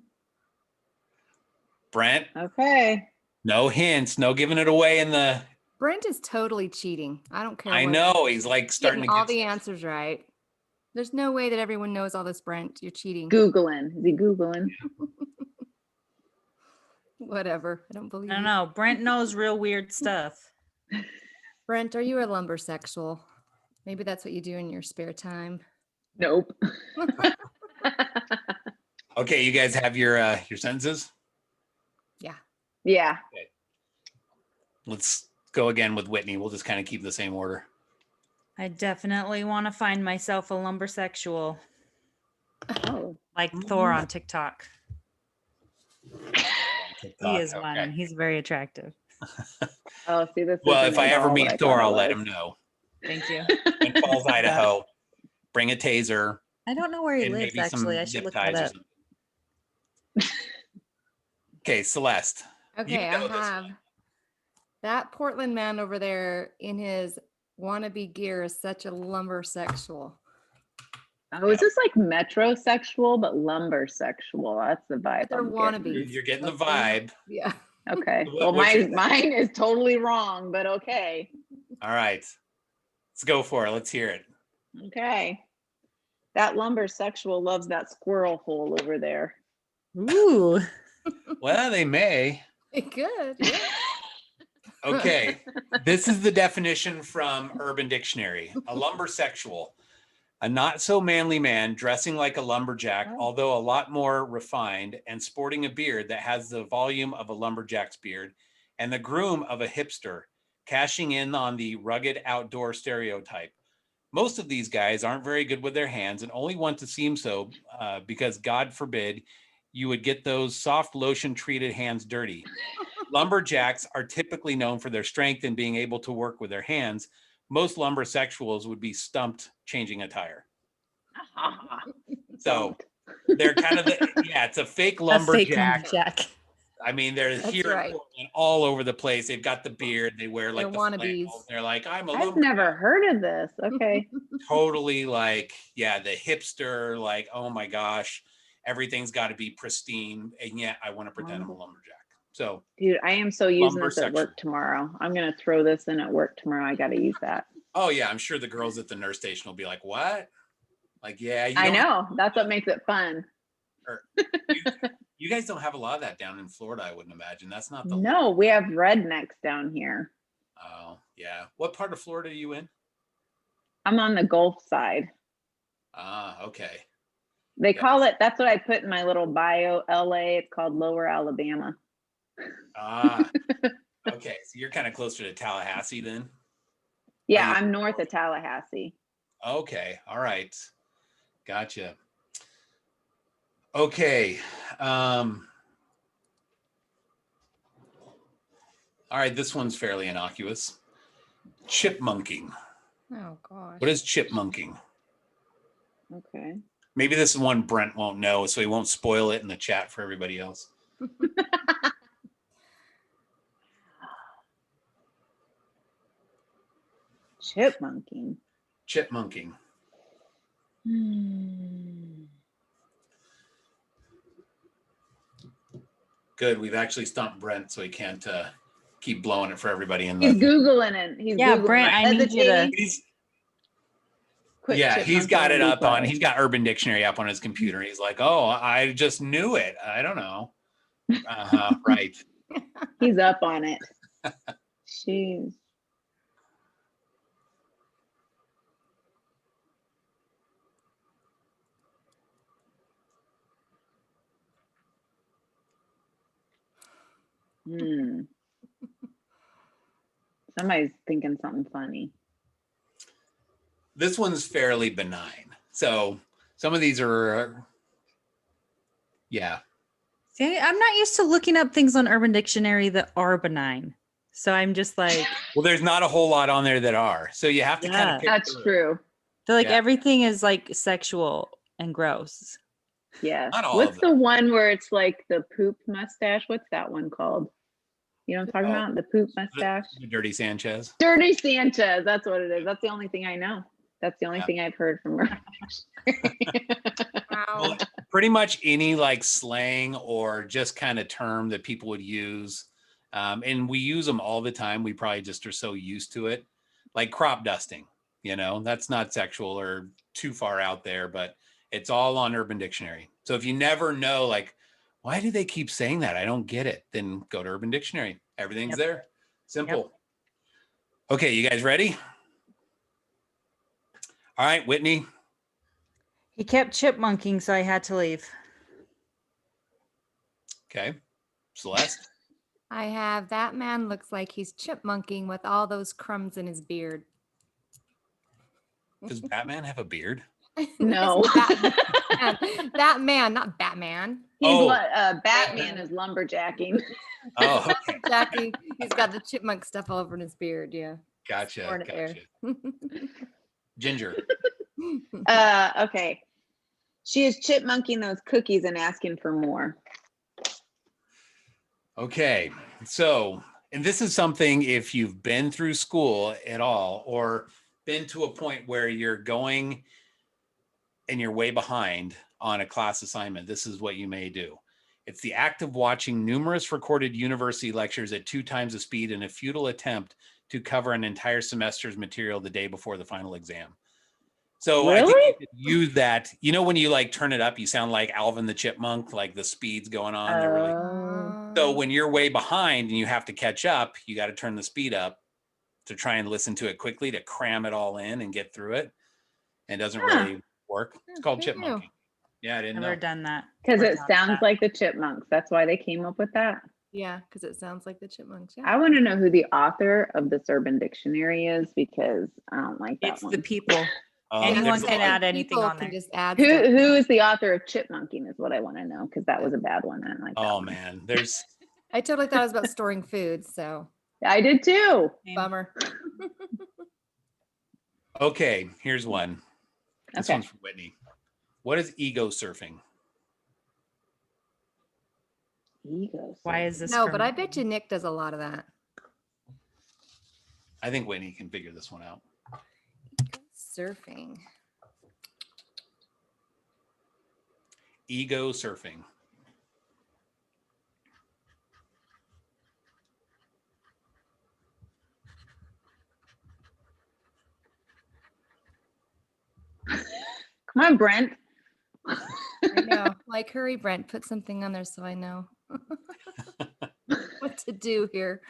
Brent, okay. no hints, no giving it away in the. Brent is totally cheating. I don't care. I what- know he's like starting Getting to all get the answers right. There's no way that everyone knows all this, Brent. You're cheating. Googling. Is he Googling? Whatever. I don't believe I don't you. know. Brent knows real weird stuff. Brent, are you a lumbersexual? Maybe that's what you do in your spare time. Nope. Okay, you guys have your sentences. Yeah. Yeah. Let's go again with Whitney. We'll just kind of keep the same order. I definitely want to find myself a lumbersexual, Oh. like Thor on TikTok. He TikTok, is one, okay. and he's very attractive. Oh, see this. Well, isn't if I at ever all what meet I Thor, thought it I'll let was. him know. Thank you. In Falls, Idaho. Bring a taser I don't know where he and lives, maybe some actually. I should zip look ties that or up. something. Okay, Celeste. Okay, know I this have one. that Portland man over there in his wannabe gear is such a lumbersexual. Oh, is this like metrosexual but lumbersexual? That's the vibe. They're I'm getting. wannabes. You're getting the Like, they're- vibe. Yeah. Okay. What- Well, what's your- mine is totally wrong, but okay. All right. Let's go for it. Let's hear it. Okay. That lumbersexual loves that squirrel hole over there. Ooh. Well, they may. It could. Yeah. Okay. This is the definition from Urban Dictionary. A lumbersexual. A not so manly man dressing like a lumberjack, although a lot more refined, and sporting a beard that has the volume of a lumberjack's beard, and the groom of a hipster, cashing in on the rugged outdoor stereotype. Most of these guys aren't very good with their hands and only want to seem so because, God forbid, you would get those soft lotion treated hands dirty. Lumberjacks are typically known for their strength and being able to work with their hands. Most lumbersexuals would be stumped changing a tire. So they're kind of it's a fake A fake lumberjack. lumberjack. I mean, they're That's here in right. Portland, all over the place. They've got the beard. They wear like They're the wannabes. flannels. They're like, I'm a I've lumberjack. never heard of this. Okay. Totally like, yeah, the hipster, like, oh my gosh, everything's got to be pristine. And yet I want to pretend I'm a lumberjack. So, Dude, I am so using this at Lumbersexual. work tomorrow. I'm going to throw this in at work tomorrow. I got to use that. oh yeah, I'm sure the girls at the nurse station will be like, what? Like, yeah, I know. That's what makes it fun. you guys don't have a lot of that down in Florida, I wouldn't imagine. That's not the No, we have rednecks down here. Oh, yeah. What part of Florida are you in? I'm on the Gulf side. Ah, okay. They Yeah. call it, that's what I put in my little bio, LA. It's called Lower Alabama. Ah, okay. So you're kind of closer to Tallahassee then? Yeah, you- I'm north of Tallahassee. Okay. All right. Gotcha. Okay. All right. This one's fairly innocuous. Chipmunking. Oh gosh. What is chipmunking? Okay. Maybe this is one Brent won't know, so he won't spoil it in the chat for everybody else. Chipmunking. Chipmunking. Good. We've actually stumped Brent, so he can't keep blowing it for everybody in He's the. Googling it. He's Yeah, Googling Brent, it. I need you to- Hesitating. Quit Yeah, he's chipmunking got and it be up on. quiet. He's got Urban Dictionary up on his computer. He's like, "Oh, I just knew it. I don't know." Right. He's up on it. Jeez. Hmm. Somebody's thinking something funny. This one's fairly benign. So some of these are, yeah. See, I'm not used to looking up things on Urban Dictionary that are benign. So I'm just like, Well, there's not a whole lot on there that are. So you have to kind Yeah. of pick That's through. true. they're like Yeah. everything is like sexual and gross. Yeah. Not all What's of the one where it's like the poop mustache? What's that one called? You know what I'm talking Oh. about? The poop mustache. The Dirty Sanchez. Dirty Sanchez. That's what it is. That's the only thing I know. That's the only Yeah. thing I've heard from her. Wow. Well, pretty much any like slang or just kind of term that people would use. And we use them all the time. We probably just are so used to it. Like crop dusting, that's not sexual or too far out there, but it's all on Urban Dictionary. So if you never know, like, why do they keep saying that? I don't get it. Then go to Urban Dictionary. Everything's Yep. there. Simple. Okay, you guys ready? All right, Whitney. He kept chipmunking, so I had to leave. Okay. Celeste. I have that man looks like he's chipmunking with all those crumbs in his beard. Does Batman have a beard? No. That man, not Batman. Oh. Batman is lumberjacking. Oh, okay. Jackie, he's got the chipmunk stuff all over in his beard. Yeah. Gotcha. Pouring it there. Ginger. Okay. She is chipmunking those cookies and asking for more. Okay. So, and this is something if you've been through school at all or been to a point where you're going and you're way behind on a class assignment, this is what you may do. It's the act of watching numerous recorded university lectures at 2 times the speed in a futile attempt to cover an entire semester's material the day before the final exam. So I think Really? you could use that. When you like turn it up, you sound like Alvin the Chipmunk, like the speed's going on. They're really So when you're way behind and you have to catch up, you got to turn the speed up to try and listen to it quickly to cram it all in and get through it. And it doesn't really work. It's called who knew? chipmunking. Yeah, I didn't Never know. done that. Because Never it done sounds that. like the chipmunks. That's why they came up with that. Yeah, because it sounds like the chipmunks. Yeah. I want to know who the author of this Urban Dictionary is because I don't like that It's one. the people. Yeah, Anyone there's a can lot. add anything People on can there. just add Who stuff. is the author of chipmunking is what I want to know because that was a bad one. I didn't like that Oh one. man, there's I totally thought it was about storing food. So I did too. bummer. okay. Here's one. This Okay. one's for Whitney. What is ego surfing? Egos. Why is this? No, for but me? I bet you Nick does a lot of that. I think Whitney can figure this one out. Surfing. Ego surfing. Come on, Brent. I know. Like, hurry, Brent, put something on there so I know what to do here.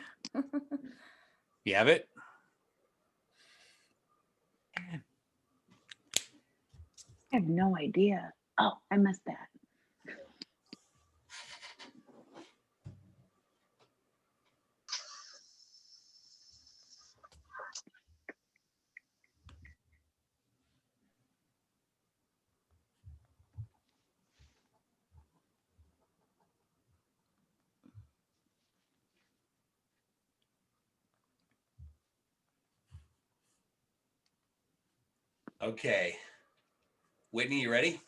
You have it? I have no idea. Oh, I missed that. Okay. Whitney, you ready?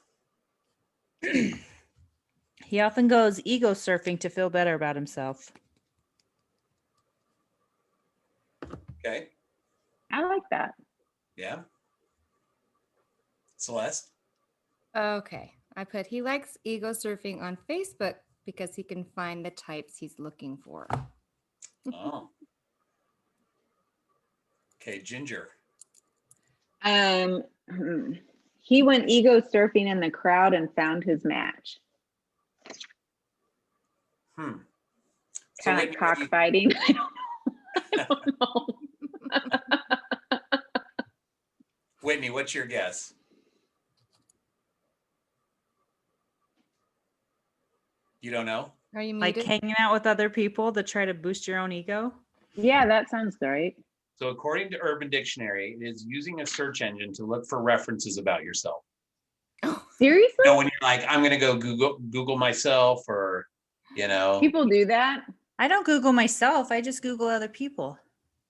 He often goes ego surfing to feel better about himself. Okay. I like that. Yeah. Celeste? Okay. I put he likes ego surfing on Facebook because he can find the types he's looking for. Oh. Okay, Ginger. He went ego surfing in the crowd and found his match. So Kind Whitney, of what do you- cockfighting. I don't know. Whitney, what's your guess? You don't know? Are you Like muted? hanging out with other people to try to boost your own ego. Yeah, that sounds great. So according to Urban Dictionary, it is using a search engine to look for references about yourself. Seriously? You know, when you're like, I'm gonna go Google myself, or People do that? I don't Google myself. I just Google other people.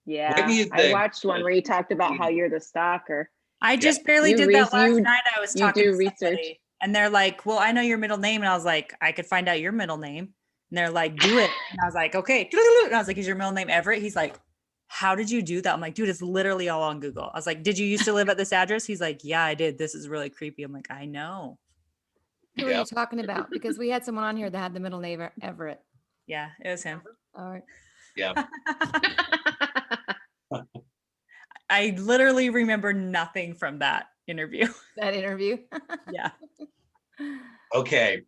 Yeah. Whitney is I the- watched one where you talked about how you're the stalker. I just barely You did that last you- night. I was you talking do to research. somebody, and they're like, "Well, I know your middle name," and I was like, "I could find out your middle name." And they're like, "Do it," and I was like, "Okay." And I was like, "Is your middle name Everett?" He's like, "How did you do that?" I'm like, "Dude, it's literally all on Google." I was like, "Did you used to live at this address?" He's like, "Yeah, I did. This is really creepy." I'm like, "I know." Who are you Yep. talking about? Because we had someone on here that had the middle name Everett. Yeah, it was him. All right. Yeah. I literally remember nothing from that interview. That interview. Yeah. Okay.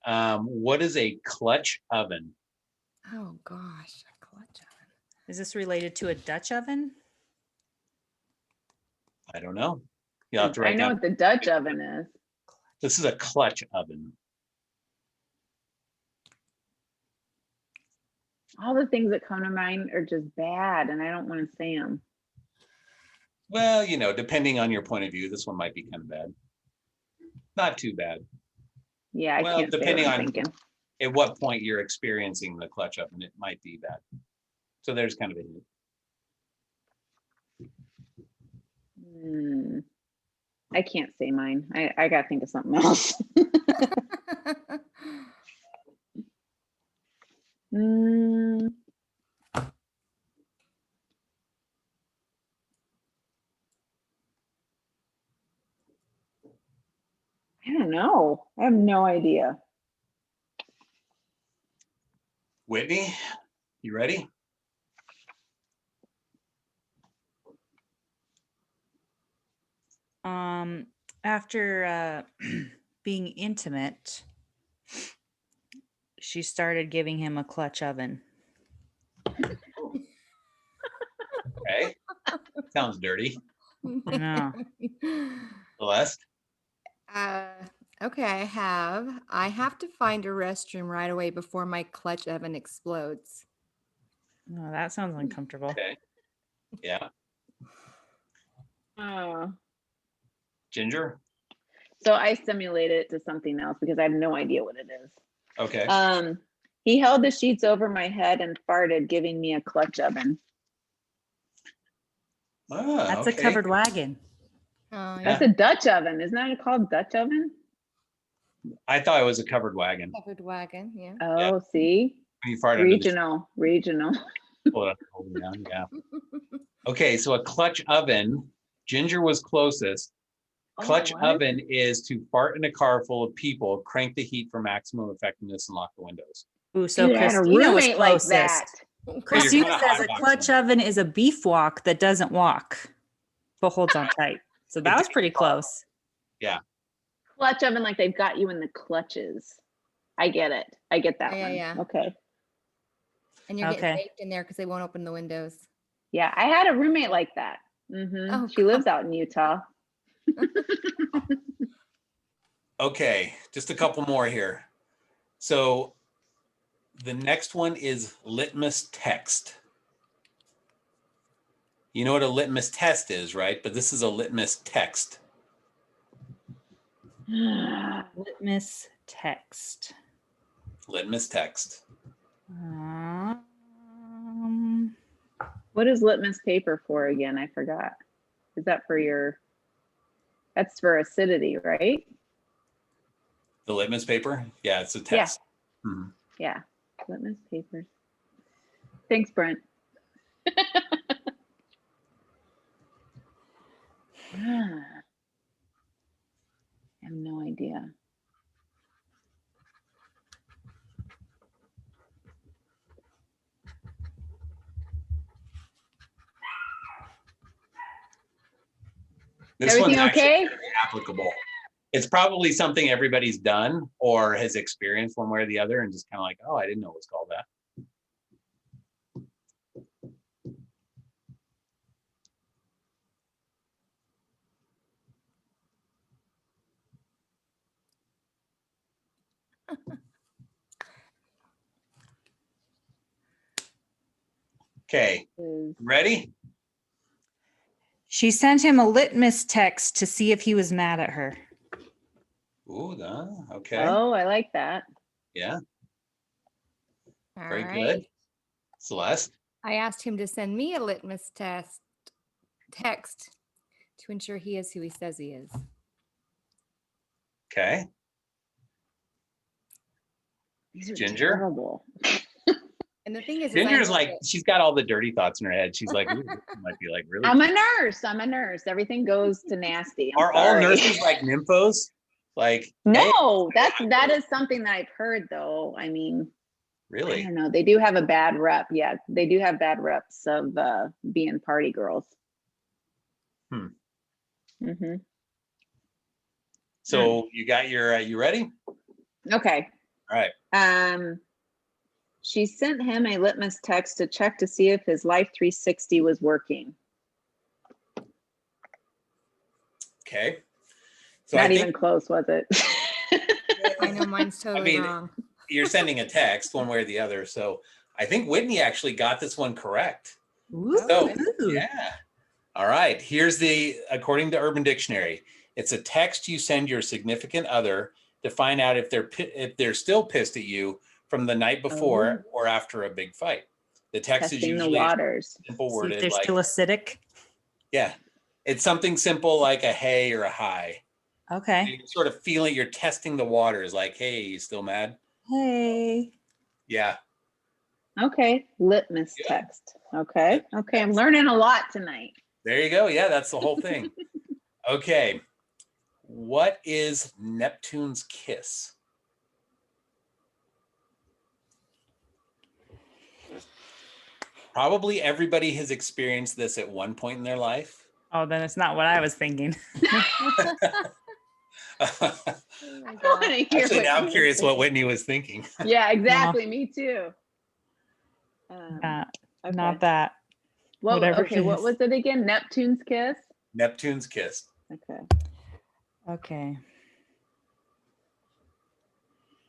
What is a clutch oven? Oh gosh, a clutch oven. Is this related to a Dutch oven? I don't know. You'll have to I write know down. what the Dutch oven is. This is a clutch oven. All the things that come to mind are just bad, and I don't want to say them. Well, depending on your point of view, this one might be kind of bad. Not too bad. Yeah, I Well, can't say depending what I'm on- thinking. At what point you're experiencing the clutch oven, it might be bad. So there's kind of a hint. I can't say mine. I gotta think of something else. Mm, I don't know. I have no idea. Whitney, you ready? After being intimate, she started giving him a clutch oven. Okay. Sounds dirty. I know. Celeste? Okay, I have to find a restroom right away before my clutch oven explodes. No, that sounds uncomfortable. Okay. Yeah. Oh. Ginger? So I simulated it to something else because I have no idea what it is. Okay. He held the sheets over my head and farted, giving me a clutch oven. That's Okay. a covered wagon. Oh, yeah. That's a Dutch oven. Isn't that called Dutch oven? I thought it was a covered wagon. Covered wagon, yeah. Oh, see? When you fart under the Regional. Hold on, yeah. Okay, so a clutch oven. Ginger was closest. Clutch what? oven is to fart in a car full of people, crank the heat for maximum effectiveness, and lock the windows. Ooh, so Dude, I had a Christina was roommate like closest. that. Christina kinda says a hotboxing. clutch oven is a beef wok that doesn't walk, but holds on tight. So that was pretty close. Yeah. Clutch oven, like they've got you in the clutches. I get it. I get that Yeah, one. yeah. Okay. And you're getting Okay. baked in there because they won't open the windows. Yeah, I had a roommate like that. Oh, She lives out in Utah. Okay, just a couple more here. So the next one is litmus text. You know what a litmus test is, right? But this is a litmus text. Litmus text. Litmus text. What is litmus paper for again? I forgot. Is that for that's for acidity, right? The litmus paper? Yeah, it's a test. Mhm. Yeah. Litmus papers. Thanks, Brent. I have no idea. This Everything one's actually okay? very applicable. It's probably something everybody's done or has experienced one way or the other, and just kind of like, oh, I didn't know it was called that. Okay, Is ready? She sent him a litmus text to see if he was mad at her. Ooh, okay. Oh, I like that. Yeah, All very right. good. Celeste? I asked him to send me a litmus text to ensure he is who he says he is. Okay. These are Ginger? terrible. And the thing is, I Ginger's know like, that- she's got all the dirty thoughts in her head. She's like, ooh, this might be like really. I'm a nurse. I'm a nurse. Everything goes to nasty. I'm Are all sorry. nurses like nymphos? Like, hey, No, that is something that I've heard though. I mean, I really? don't know. They do have a bad rep. Yeah, they do have bad reps of being party girls. Hmm. Mm-hmm. So you got your, you ready? Okay. All right. She sent him a litmus text to check to see if his Life 360 was working. Okay. So Not I think even close, was it? I know mine's totally mean, wrong. you're sending a text one way or the other. So I think Whitney actually got this one correct. So yeah. All right. Here's according to Urban Dictionary, it's a text you send your significant other to find out if they're still pissed at you from the night before or after a big fight. The text is Testing the usually waters. simple See if worded they're like, still acidic. yeah, it's something simple like a hey or a hi. Okay. You're sort of feeling, you're testing the waters like, hey, you still mad? Hey. Yeah. Okay. Litmus Good. text. Okay. Litmus Okay. I'm text. learning a lot tonight. There you go. Yeah, that's the whole thing. Okay. What is Neptune's kiss? Probably everybody has experienced this at one point in their life. Oh, then it's not what I was thinking. Oh my I God. wanna hear Actually, what now you I'm were curious what thinking. Whitney was thinking. Yeah, exactly. Me too. Not, Okay. not that. Well, whatever okay. it What is. was it again? Neptune's kiss. Neptune's kiss. Okay. Okay.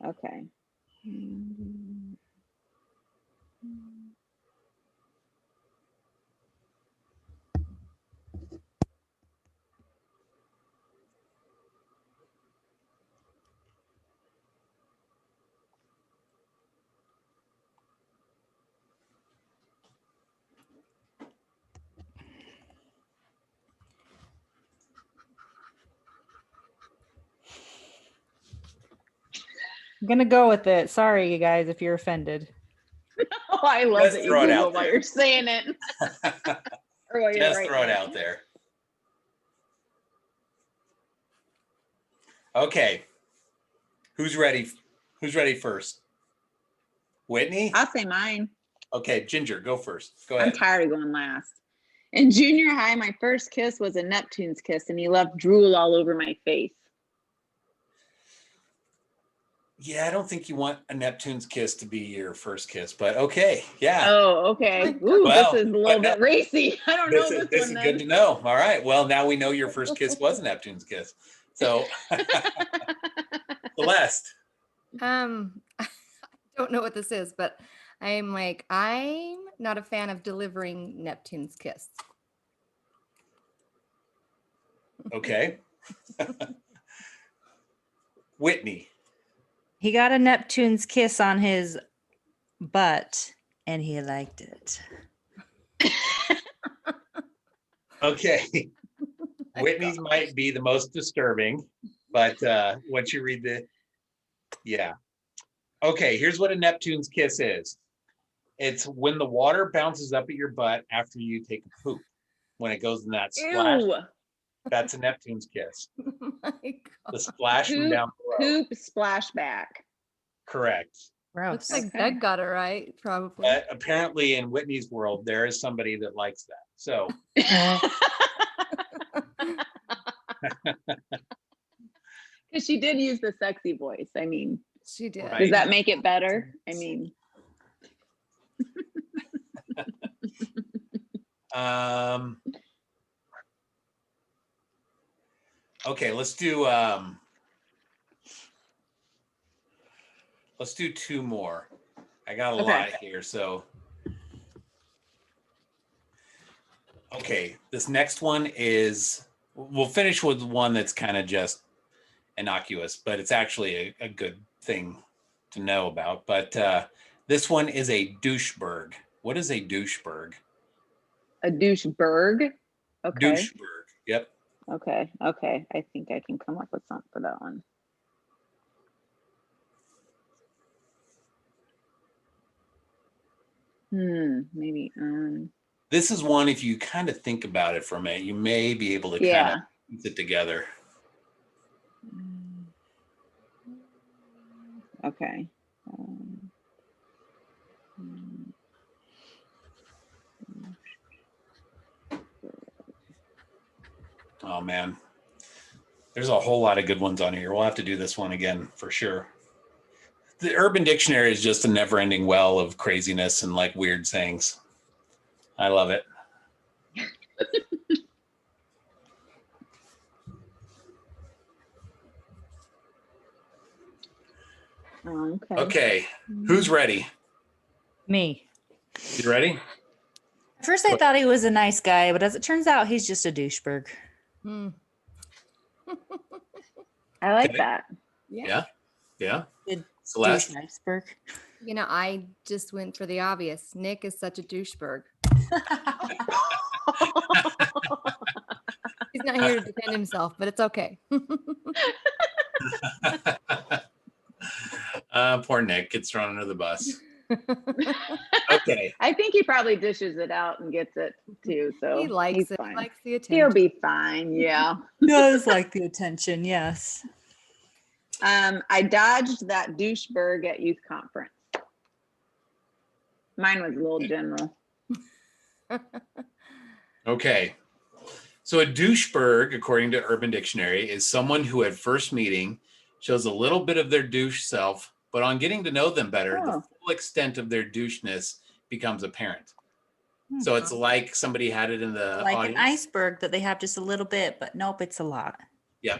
Okay. I'm gonna go with it. Sorry, you guys, if you're offended. Oh, I love Just that you throw it Google out while there. you're saying it. Or while you're Just writing throw it out there. Okay. Who's ready? Who's ready first? Whitney? I'll say mine. Okay, Ginger, go first. Go I'm ahead. tired of going last. In junior high, my first kiss was a Neptune's kiss, and he left drool all over my face. Yeah, I don't think you want a Neptune's kiss to be your first kiss, but okay. Yeah. Oh, okay. my Ooh, Well, this is a little bit racy. I don't know this This one is then. good to know. All right. Well, now we know your first kiss was a Neptune's kiss. So, Celeste. I don't know what this is, but I'm not a fan of delivering Neptune's kiss. Okay. Whitney. He got a Neptune's kiss on his butt and he liked it. Okay. Whitney's might be the most disturbing, but once you read yeah. Okay, here's what a Neptune's kiss is. It's when the water bounces up at your butt after you take a poop. When it goes in that splash, Ew. that's a Neptune's kiss. Oh my The God. splash from down below. Poop splashback. Correct. Gross. Looks like Okay. Doug got it right, probably. Apparently, in Whitney's world, there is somebody that likes that. So, Because she did use the sexy voice. I mean, She did. Right. does that make it better? I mean, okay, let's do two more. I got a Okay. lot here, so Okay, this next one is, we'll finish with one that's kind of just innocuous, but it's actually a good thing to know about. But this one is a doucheberg. What is a doucheberg? A doucheberg. Okay. Doucheberg. Yep. Okay. Okay. I think I can come up with something for that one. Maybe. This is one, if you kind of think about it for a minute, you may be able to kind Yeah. of piece it together. Okay. Oh man, there's a whole lot of good ones on here. We'll have to do this one again for sure. The Urban Dictionary is just a never-ending well of craziness and like weird sayings. I love it. Okay. Okay, who's ready? Me. You ready? At first, I thought he was a nice guy, but as it turns out, he's just a douchebag. Hmm. I like Okay. that. Yeah. Yeah. Good Celeste. Iceberg. You know, I just went for the obvious. Nick is such a douchebag. He's not here to defend himself, but it's okay. Poor Nick gets thrown under the bus. Okay. I think he probably dishes it out and gets it too. So He likes he's it. He fine. likes the He'll attention. be fine. Yeah. Does like the attention, yes. I dodged that doucheberg at youth conference. Mine was a little general. Okay. So a doucheberg, according to Urban Dictionary, is someone who at first meeting shows a little bit of their douche self, but on getting to know them better, the Oh. full extent of their doucheness becomes apparent. So it's like somebody had it in the Like audience. an iceberg that they have just a little bit, but nope, it's a lot. Yeah.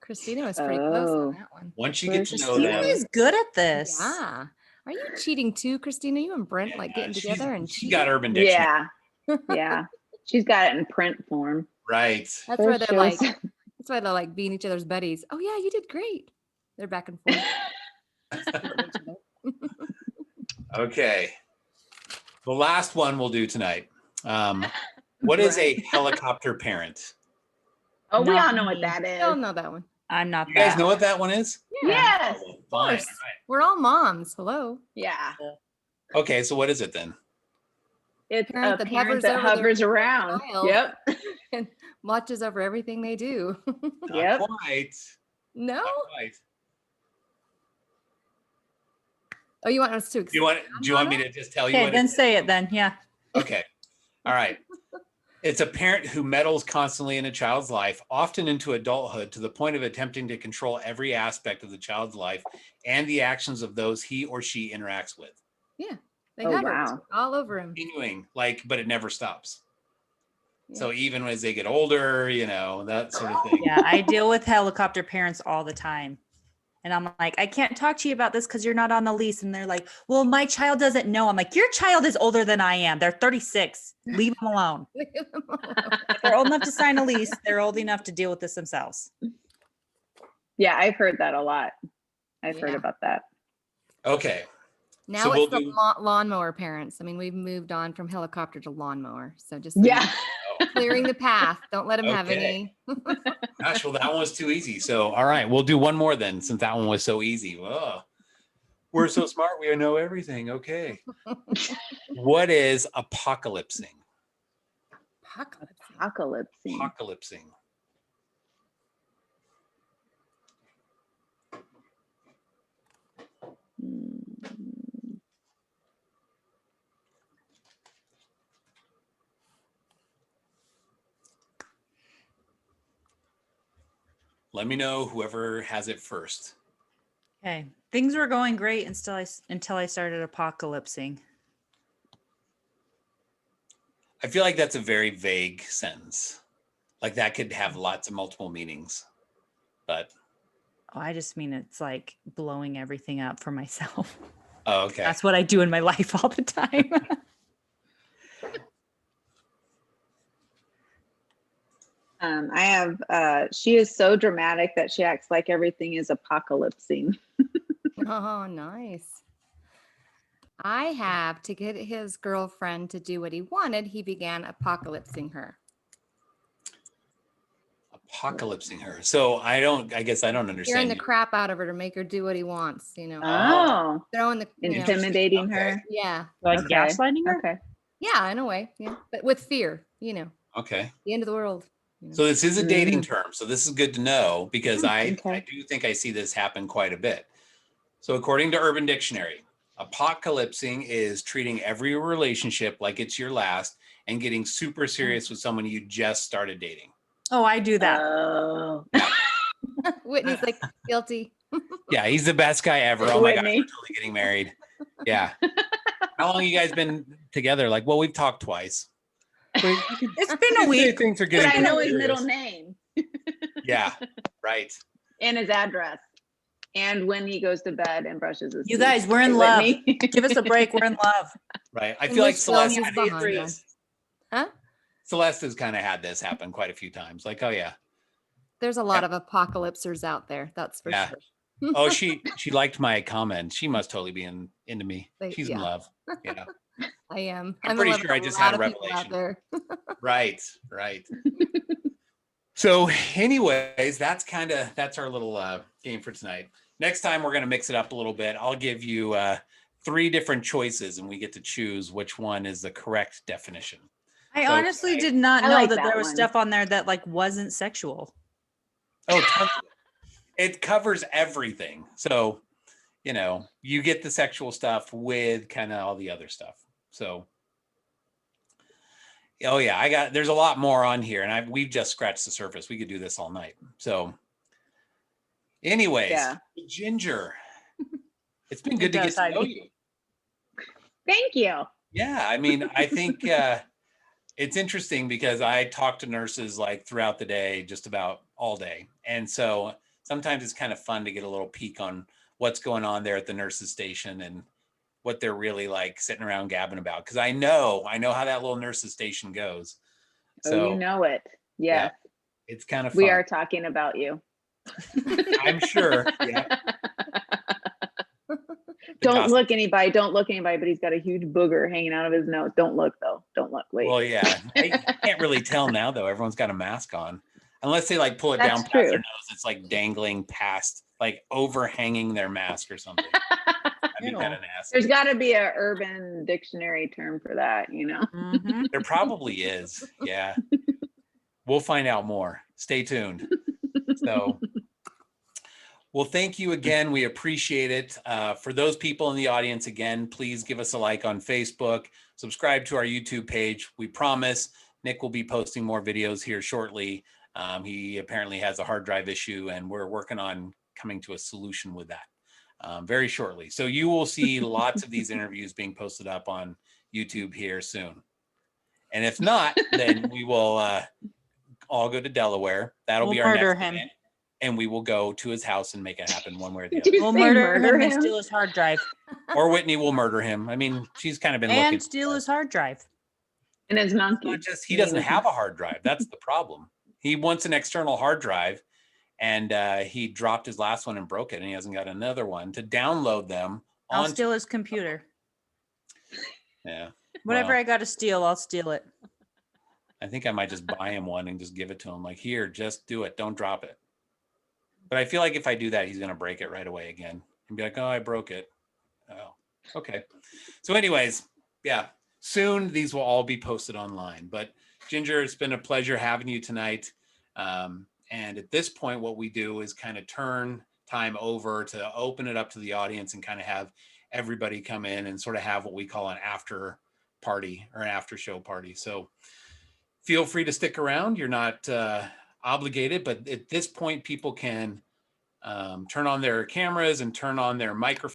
Christina was pretty close Oh. on that one. Once you get to know Christina them, is good at this. Yeah. Are you cheating too, Christina? You and Brent like getting she's- together and she cheating? got Urban Dictionary. Yeah. Yeah. She's got it in print form. Right. That's For why they're sure. like. That's why they're like being each other's buddies. Oh yeah, you did great. They're back and forth. Supporting each other. Okay. The last one we'll do tonight. What is a helicopter parent? Oh, we Not all know what me. that I don't is. know that one. I'm not You guys that. know what that one is? Yes. Oh, Of fine. course. We're all moms. Hello. Yeah. Okay, so what is it then? It's Parent a that parent hovers that over their hovers around. child. Yep. And watches over everything they do. Not Yep. quite. No? Not quite. Oh, you want us to Do you want me to just tell you Okay, what then it is? say it then. Yeah. Okay. All right. It's a parent who meddles constantly in a child's life, often into adulthood, to the point of attempting to control every aspect of the child's life and the actions of those he or she interacts with. Yeah. They Oh, hover wow. all over him. Continuing, but it never stops. Yeah. So even as they get older, that sort of thing. Yeah. I deal with helicopter parents all the time. And I'm like, I can't talk to you about this because you're not on the lease. And they're like, well, my child doesn't know. I'm like, your child is older than I am. They're 36. Leave them alone. If they're old enough to sign a lease, they're old enough to deal with this themselves. Yeah, I've heard that a lot. I've heard Yeah. about that. Okay. Now So it's we'll the do- lawnmower parents. I mean, we've moved on from helicopter to lawnmower. So just Yeah. clearing the path. Don't let them have Okay. any. Gosh, well, that one was too easy. So, all right, we'll do one more then, since that one was so easy. Whoa. We're so smart. We know everything. Okay. What is apocalypsing? Apocalypse. Apocalypse. Apocalypsing. Let me know whoever has it first. Okay. Things were going great until I started apocalypsing. I feel like that's a very vague sentence. Like that could have lots of multiple meanings. But Oh, I just mean it's like blowing everything up for myself. oh, okay. That's what I do in my life all the time. I have, she is so dramatic that she acts like everything is apocalypsing. Oh, nice. I have to get his girlfriend to do what he wanted. He began apocalypsing her. Apocalypsing her. So I guess I don't Scaring understand. the crap out of her to make her do what he wants, Oh, Throwing the, intimidating Okay. her. yeah. Like Okay. gaslighting her? Okay. Yeah, in a way. Yeah. But with fear, Okay. the end of the world. So this is a dating term. So this is good to know because I Okay. do think I see this happen quite a bit. So according to Urban Dictionary, apocalypsing is treating every relationship like it's your last and getting super serious with someone you just started dating. Oh, I do that. Oh. Whitney's like, guilty. Yeah, he's the best guy ever. Oh my gosh, Whitney. we're totally getting married. Yeah. How long you guys been together? Like, well, we've talked twice. It's been a week. Things are But getting I know his serious. middle name Yeah, right. and his address and when he goes to bed and brushes his You teeth. guys, we're in Right, love. Whitney? Give us a break. We're in love. Right. I And feel like which film Celeste he's had behind this. Huh? Celeste has kind of had this happen quite a few times. Like, oh yeah. There's a lot of apocalypsers out there. That's for Yeah. sure. Oh, she liked my comment. She must totally be into me. They- She's in yeah. love. Yeah. I am. I'm in pretty love with sure I just had a lot of people out revelation. there. Right. Right. So anyways, that's our little game for tonight. Next time we're going to mix it up a little bit. I'll give you 3 different choices and we get to choose which one is the correct definition. I So, honestly I- did not I know like that that there was one. stuff on there that like wasn't sexual. Oh, tons of it. It covers everything. So, you get the sexual stuff with kind of all the other stuff. So, oh yeah, there's a lot more on here and we've just scratched the surface. We could do this all night. So anyways, Yeah. Ginger, it's been good to get does, to know Heidi. you. Thank you. Yeah. I mean, I think it's interesting because I talk to nurses like throughout the day, just about all day. And so sometimes it's kind of fun to get a little peek on what's going on there at the nurses station and what they're really like sitting around gabbing about. Cause I know how that little nurses station goes. So Oh, you know it. Yes. it's kind of fun. We are talking about you. I'm sure. Yeah. Don't look anybody. Don't look anybody. But he's got a huge booger hanging out of his nose. Don't look though. Don't look. Wait. Well, yeah. I can't really tell now though. Everyone's got a mask on. Unless they like pull it That's down past true. their nose. It's like dangling past, like overhanging their mask or something. That'd be kind of nasty. There's got to be a Urban Dictionary term for that, Mhm. There probably is. Yeah. We'll find out more. Stay tuned. So, well, thank you again. We appreciate it. For those people in the audience, again, please give us a like on Facebook, subscribe to our YouTube page. We promise Nick will be posting more videos here shortly. He apparently has a hard drive issue and we're working on coming to a solution with that very shortly. So you will see lots of these interviews being posted up on YouTube here soon. And if not, then we will all go to Delaware. That'll We'll be our murder next him. event. And we will go to his house and make it happen one way or the Did other. you We'll say murder him and him? steal his hard drive. Or Whitney will murder him. I mean, she's kind of been looking. And steal his hard drive. And his monkey. Not just he doesn't have a hard drive. That's the problem. He wants an external hard drive, and he dropped his last one and broke it, and he hasn't got another one to download them. I'll onto- steal his computer. Yeah, Whatever well, I got to steal, I'll steal it. I think I might just buy him one and just give it to him. Like, here, just do it. Don't drop it. But I feel like if I do that, he's gonna break it right away again and be like, "Oh, I broke it." Oh, okay. So, anyways, yeah. Soon these will all be posted online. But Ginger, it's been a pleasure having you tonight. And at this point, what we do is kind of turn time over to open it up to the audience and kind of have everybody come in and sort of have what we call an after party or an after show party. So feel free to stick around. You're not obligated, but at this point, people can turn on their cameras and turn on their microphones.